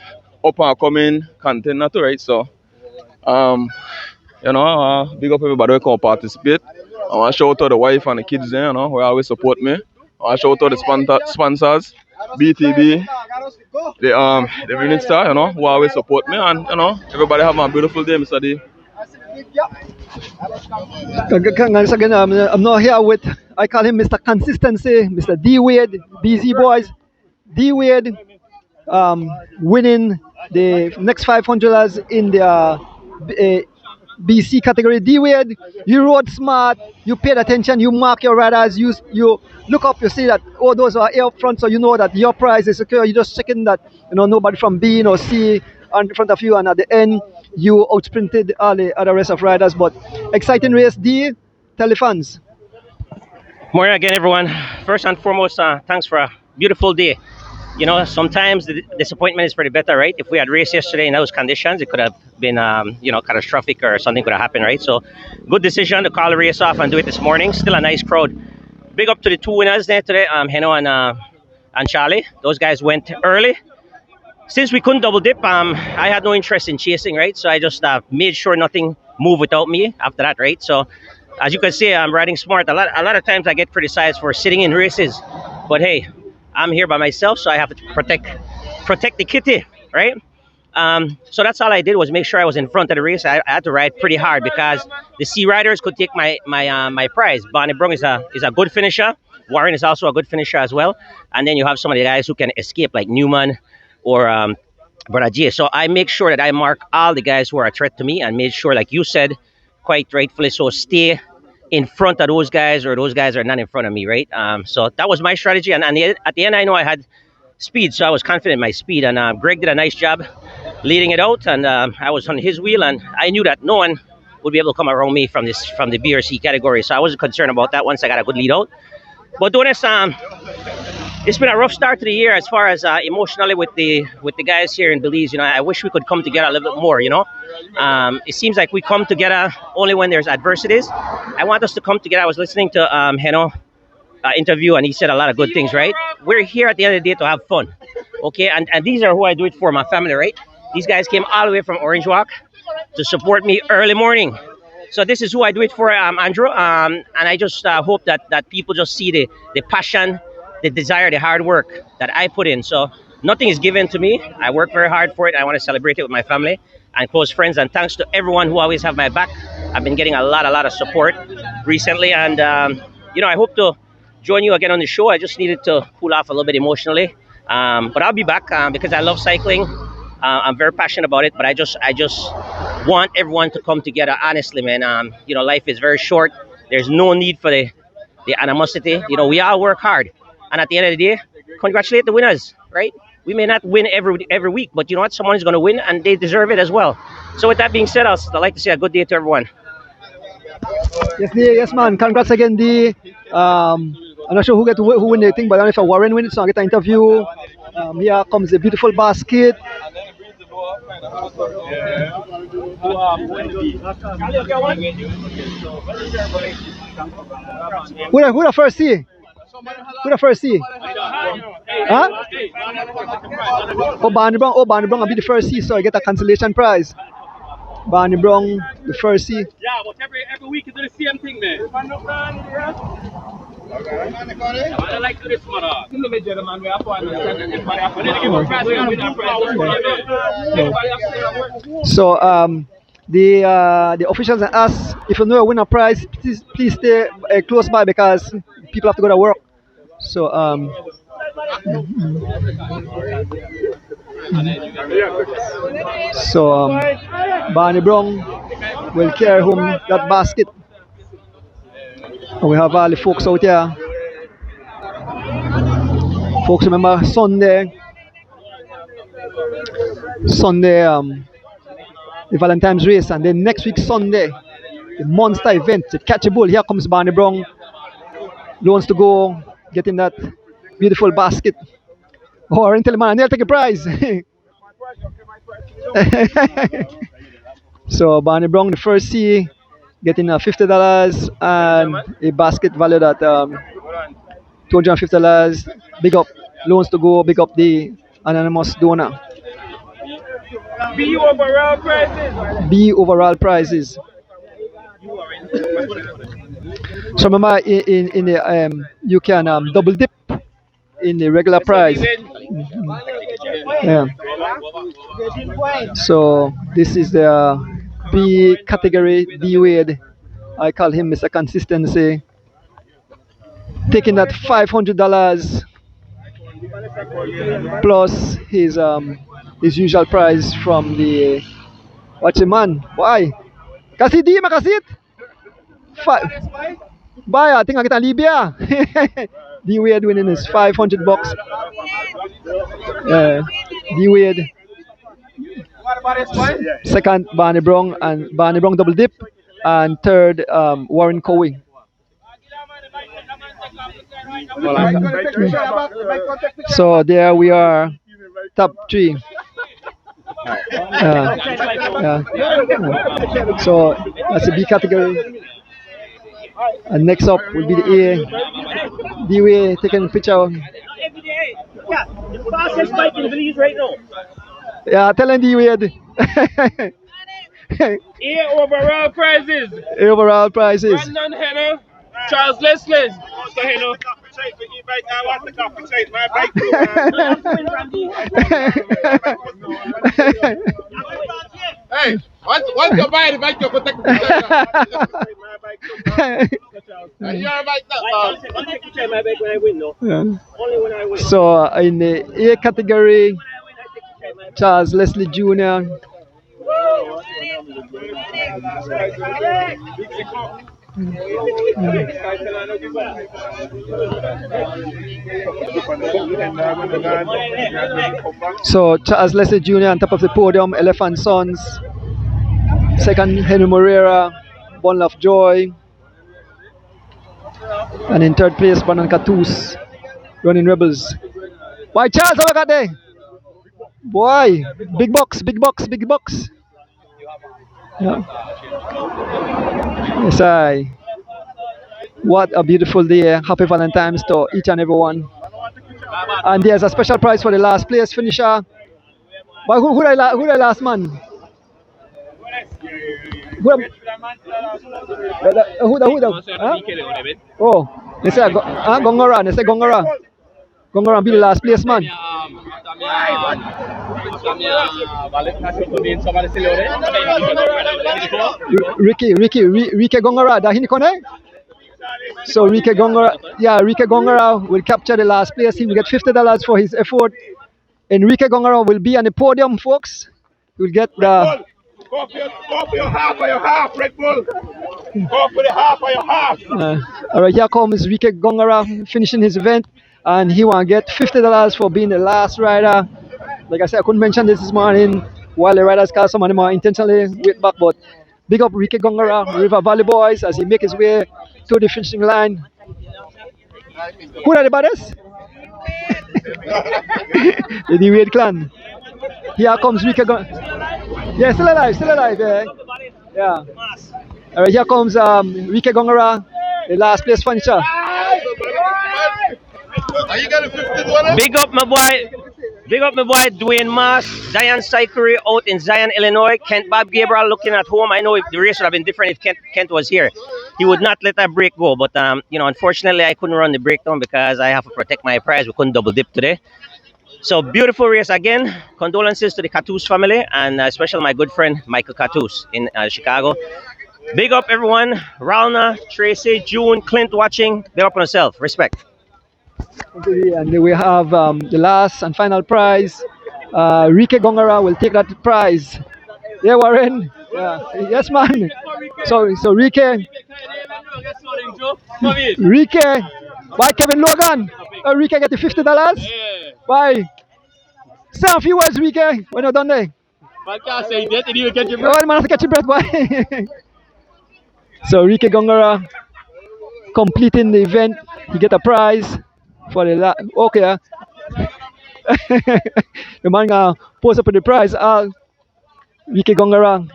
up and coming contender too, right? So, you know, big up everybody who come participate. I want to shout out to the wife and the kids there, you know, who always support me. I want to shout out to the sponsors, BTB, the minister, you know, who always support me, and you know, everybody have a beautiful day, Mr. D. Once again, I'm not here with, I call him Mr. Consistency, Mr. D Wade, BZ Boys. D Wade winning the next $500 in the BC category. D Wade, you rode smart, you paid attention, you mark your riders, you look up, you see that all those are here up front, so you know that your prize is secure. You just checking that nobody from B or C in front of you, and at the end you outsprinted all the other rest of riders. But exciting race. D, tell the fans. Morning again, everyone. First and foremost, thanks for a beautiful day. Sometimes the disappointment is pretty better, right? If we had raced yesterday in those conditions, it could have been, catastrophic or something could have happened, right? So, good decision to call the race off and do it this morning. Still a nice crowd. Big up to the two winners there today, Heno and Charlie. Those guys went early. Since we couldn't double dip, I had no interest in chasing, right? So I just made sure nothing moved without me after that, right? So, as you can see, I'm riding smart. A lot of times I get criticized for sitting in races, but hey, I'm here by myself, so I have to protect the kitty, right? So that's all I did was make sure I was in front of the race. I had to ride pretty hard because the C riders could take my prize. Bonnie Brung is a good finisher. Warren is also a good finisher as well. And then you have some of the guys who can escape, like Newman or Brother J. So I make sure that I mark all the guys who are a threat to me and made sure, like you said, quite rightfully so, stay in front of those guys, or those guys are not in front of me, right? So that was my strategy. And at the end, I know I had speed, so I was confident in my speed. And Greg did a nice job leading it out, and I was on his wheel, and I knew that no one would be able to come around me from the B or C category. So I wasn't concerned about that once I got a good lead out. But doing this, it's been a rough start to the year as far as emotionally with the guys here in Belize. I wish we could come together a little bit more. It seems like we come together only when there's adversities. I want us to come together. I was listening to Heno interview, and he said a lot of good things. Right? We're here at the end of the day to have fun. Okay, and these are who I do it for, my family. Right? These guys came all the way from Orange Walk to support me early morning. So this is who I do it for, Andrew. And I just hope that people just see the passion, the desire, the hard work that I put in. So nothing is given to me. I work very hard for it. I want to celebrate it with my family and close friends. And thanks to everyone who always have my back. I've been getting a lot of support recently. And, I hope to join you again on the show. I just needed to cool off a little bit emotionally. But I'll be back because I love cycling. I'm very passionate about it, but I just want everyone to come together. Honestly, man, life is very short. There's no need for the animosity. We all work hard, and at the end of the day, congratulate the winners, right? We may not win every week, but you know what? Someone is going to win, and they deserve it as well. So with that being said, I'd like to say a good day to everyone. Yes, man. Congrats again, D. I'm not sure who win the thing, but I don't know if Warren wins, so I'll get an interview. Here comes a beautiful basket. Who the first see? Who the first see? Huh? Oh, Barney Brown. Oh, Barney Brown will be the first see, so I get a cancellation prize. Barney Brown, the first see. Yeah, but every week you do the same thing, man. I like to do this, mother. So the officials ask if you know a winner prize, please stay close by because people have to go to work. So Barney Brown will carry home that basket. And we have all the folks out here. Folks, remember Sunday, the Valentine's race, and then next week Sunday, the monster event, the Catch a Bull. Here comes Barney Brown. He wants to go get in that beautiful basket. Oh, rental man, I'll take a prize. So Barney Brown, the first C, getting $50 and a basket valued at $250. Big up loans to go. Big up the anonymous donor. B overall prizes. B overall prizes. So remember, in the you can double dip in the regular prize. Yeah. So this is the B category. D Wade. I call him Mr. Consistency. Taking that $500 plus his usual prize from the. What's the man? Why? Kasih di makasit. Baya, tinggal kita Libya. D Wade winning his 500 bucks. D Wade second Barney Brown and Barney Brown double dip, and third Warren Cowie. So there we are, top three. So that's the B category. And next up will be the A. D Wade taking a picture. Yeah, the fastest bike in Belize right now. Yeah, tell him D Wade. A overall prizes. Overall prizes. Brandon Henner, Charles Leslie. So Henner. Hey, once you buy the bike, you protect the bike. You're a bike I'll take my bike when I win, no. Only when I win. So in the A category, Charles Leslie Jr. So Charles Leslie Jr. on top of the podium, Elephant Sons. Second, Henry Moreira, Bundle of Joy. And in third place, Brandon Catus, Running Rebels. Why, Charles, how I got there? Boy, big box, big box, big box. Yeah. Yes, I. What a beautiful day. Happy Valentine's to each and everyone. And there's a special prize for the last place finisher. But who the last man? Who the? Huh? Oh, they say Gongora. They say Gongora. Gongora be the last place man. Ricky Gongora. Da hinikone? So Ricky Gongora will capture the last place. He will get $50 for his effort. Enrique Gongora will be on the podium, folks. He will get the. Go for your half of your half, Red Bull. Go for the half of your half. All right, here comes Enrique Gongora finishing his event, and he want to get $50 for being the last rider. Like I said, I couldn't mention this morning while the riders call some of them are intentionally wait back, but big up Enrique Gongora, River Valley Boys, as he make his way to the finishing line. Who are the baddest? The Wade clan. Here comes Enrique Gongora. Yeah, still alive, yeah. Yeah. All right, here comes Enrique Gongora, the last place finisher. Big up my boy Dwayne Moss, Zion Saikuri out in Zion, Illinois. Kent Bob Gabriel looking at home. I know if the race would have been different if Kent was here. He would not let that break go. But unfortunately I couldn't run the breakdown because I have to protect my prize. We couldn't double dip today. So beautiful race again. Condolences to the Catus family and especially my good friend Michael Catus in Chicago. Big up everyone. Ralna, Tracy, June, Clint watching. Big up on yourself. Respect. And we have the last and final prize. Rike Gongora will take that prize. Yeah, Warren. Yeah. Yes, man. So Rike. Why Kevin Logan? Rike get the $50. Why? Say a few words, Rike. When you're done there. Man can't say that. He didn't get your breath. Oh, man has to catch your breath, boy. So Rike Gongora completing the event. He get a prize for the okay. The man gonna post up with the prize. Rike Gongora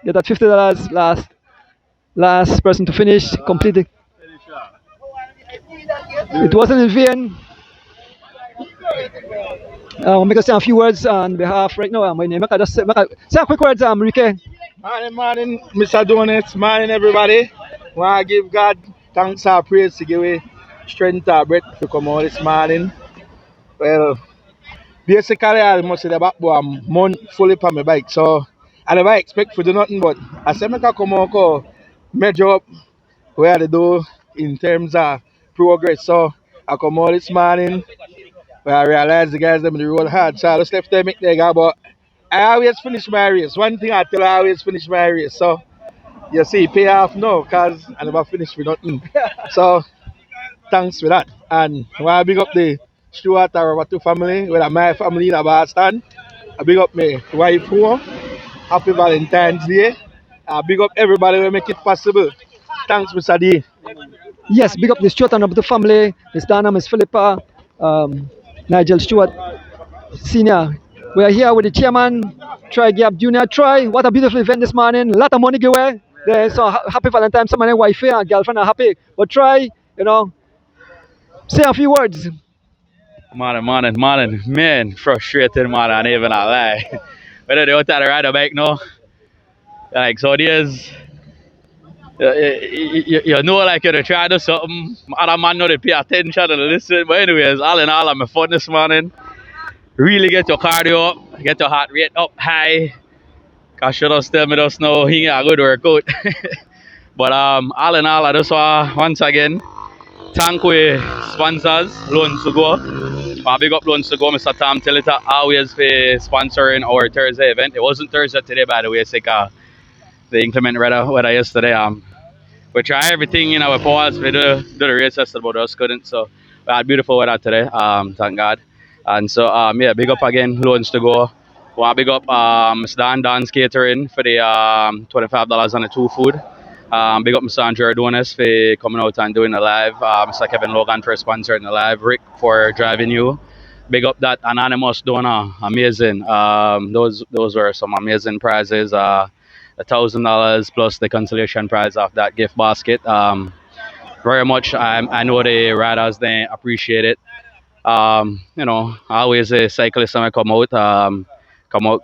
get that $50. Last person to finish, complete it. It wasn't in vain. I'll make us say a few words on behalf right now. My name. I just say a quick words, Rike. Morning, Mr. Donuts. Morning, everybody. Want to give God thanks and praise to give me strength and breath to come out this morning. Well, basically, I must say the back boy, I'm fully on my bike. So, I never expect to do nothing, but I said I come out, measure up where they do in terms of progress. So, I come out this morning. I realized the guys them in the road hard, so I just left them make their go. But I always finish my race. One thing I tell I always finish my race. So you see, pay off now because I never finished with nothing. So thanks for that. And I want to big up the Stuart Arawatu family, with my family in Boston. I big up my wife who happy Valentine's Day. I big up everybody who make it possible. Thanks, Mr. D. Yes, big up the Stuart and up the family, Miss Dana, Miss Philippa, Nigel Stewart, Senior. We are here with the chairman, Troy Gap Junior. Troy, what a beautiful event this morning. A lot of money giveaway. There, so happy Valentine's. Some of my wife and girlfriend are happy. But Troy, say a few words. Morning. Man, frustrated, man. I ain't even a lie. Whether they out there ride a bike now, like, so there's, you know, like you're trying to do something. Other man know they pay attention and listen. But anyways, all in all, I'm fun this morning. Really get your cardio up, get your heart rate up high. Cause you just tell me just know he ain't a good workout. But all in all, I just want once again thank we sponsors, Loans to Go. Big up Loans to Go, Mr. Tom Tillita, always for sponsoring our Thursday event. It wasn't Thursday today, by the way, it's like the inclement weather yesterday. We try everything in our powers. We do the race yesterday, but us couldn't. So we had beautiful weather today. Thank God. And so yeah, big up again, Loans to Go. Want big up Mr. Dan's Catering for the $25 on the two food. Big up Mr. Andrew Adonis for coming out and doing the live. Mr. Kevin Logan for sponsoring the live. Rick for driving you. Big up that anonymous donor. Amazing. Those were some amazing prizes. $1,000 plus the consolation prize of that gift basket. Very much. I know the riders they appreciate it. Always a cyclist when I come out,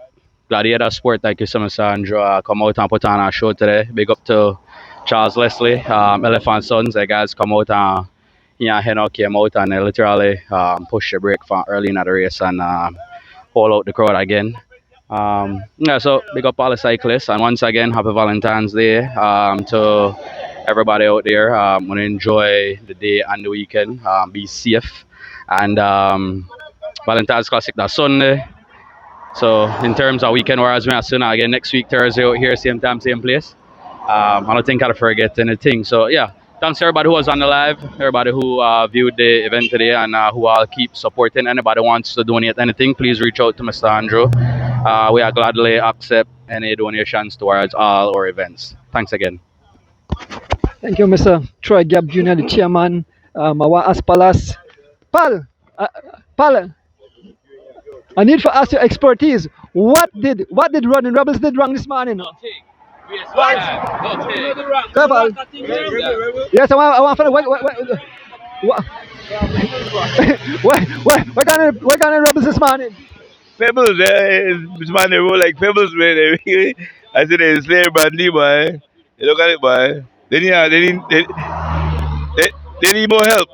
gladiator sport like you said, Mr. Andrew, come out and put on a show today. Big up to Charles Leslie, Elephant Sons. The guys come out and came out and they literally push the brake from early in the race and hold out the crowd again. Yeah, so big up all the cyclists and once again, happy Valentine's Day to everybody out there. Want to enjoy the day and the weekend. Be safe and Valentine's Classic that Sunday. So in terms of weekend warriors, we are soon again next week Thursday out here, same time, same place. I don't think I'll forget anything. So yeah, thanks to everybody who was on the live, everybody who viewed the event today, and who all keep supporting. Anybody wants to donate anything, please reach out to Mr. Andrew. We are gladly accept any donations towards all our events. Thanks again. Thank you, Mr. Troy Gap Jr., the chairman. I want to ask Palas. Pal, I need to ask your expertise. What did Running Rebels did wrong this morning? What? Come on. Yes, I want to find what, what kind of rebels this morning? Pebbles, this man they roll like pebbles, man. I said they slay badly, boy. You look at it, boy. They need more help.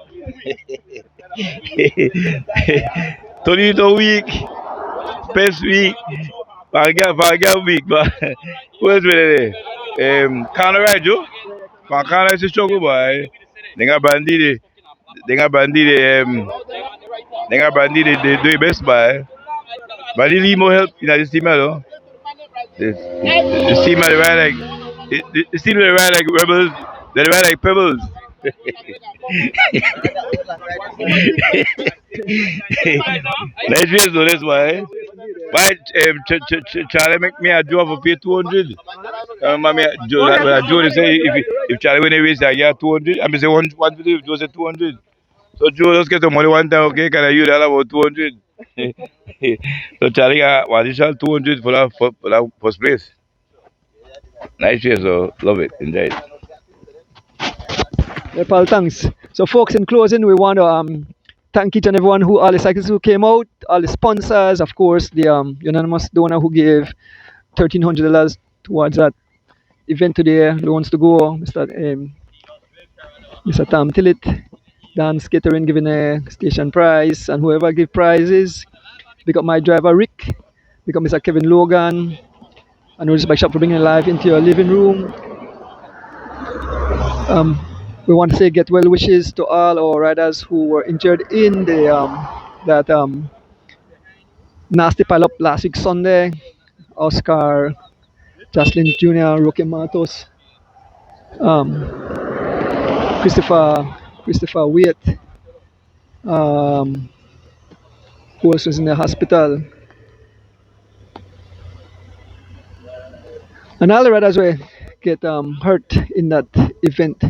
Tonito week, Pest week, Pagam week, but who else with it? Can't ride, Joe. Can't ride is struggle, boy. They got bandit, they got bandit, they do the best, boy. But they need more help in this team, though. The team they ride like, the team they ride like rebels, they ride like pebbles. Nice face though, that's why. Why, Charlie make me a job for pay 200. Mommy, Joe say if Charlie when he waste I get 200, I mean say 150, Joe say 200. So Joe just get the money one time, okay? Can I use that about 200? So Charlie got additional 200 for that first place. Nice face though, love it, enjoy it. Yeah, Paul, thanks. So, folks, in closing, we want to thank each and everyone all the cyclists who came out, all the sponsors, of course, the unanimous donor who gave $1,300 towards that event today. Who wants to go? Mr. Tom Tillett, Dan Skittering giving a station prize, and whoever give prizes. Pick up my driver Rick, pick up Mr. Kevin Logan, and Notice Bike Shop for bringing live into your living room. We want to say get well wishes to all our riders who were injured in that nasty pile up last week Sunday. Oscar, Jocelyn Jr., Roque Matos, um, Christopher Waite, um, who was in the hospital, and all the riders were get hurt in that event.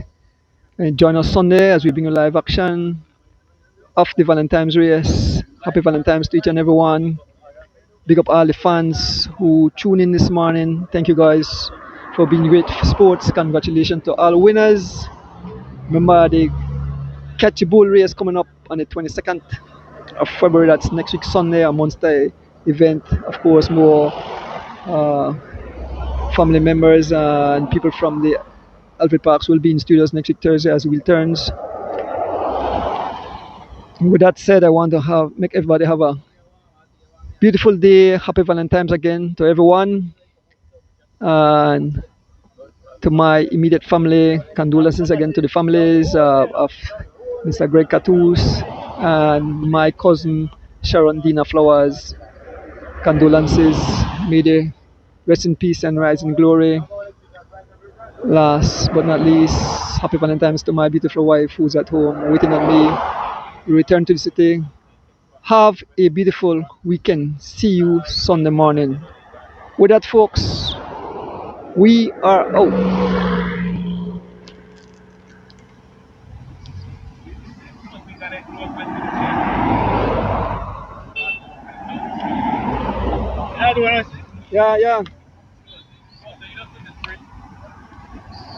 And join us Sunday as we bring you live action of the Valentine's race. Happy Valentine's to each and everyone. Big up all the fans who tune in this morning. Thank you guys for being great sports. Congratulations to all winners. Remember the Catchy Bull race coming up on the 22nd of February. That's next week Sunday, a Monster event. Of course, more uh, family members and people from the Alfred Parks will be in studios next week Thursday as Will turns. With that said, I want to make everybody have a beautiful day. Happy Valentine's again to everyone. And to my immediate family, condolences again to the families of Mr. Greg Catus and my cousin Sharon Dina Flowers. Condolences. May they rest in peace and rise in glory. Last but not least, happy Valentine's to my beautiful wife who's at home waiting on me. Return to the city. Have a beautiful weekend. See you Sunday morning. With that, folks, we are out. Yeah, yeah.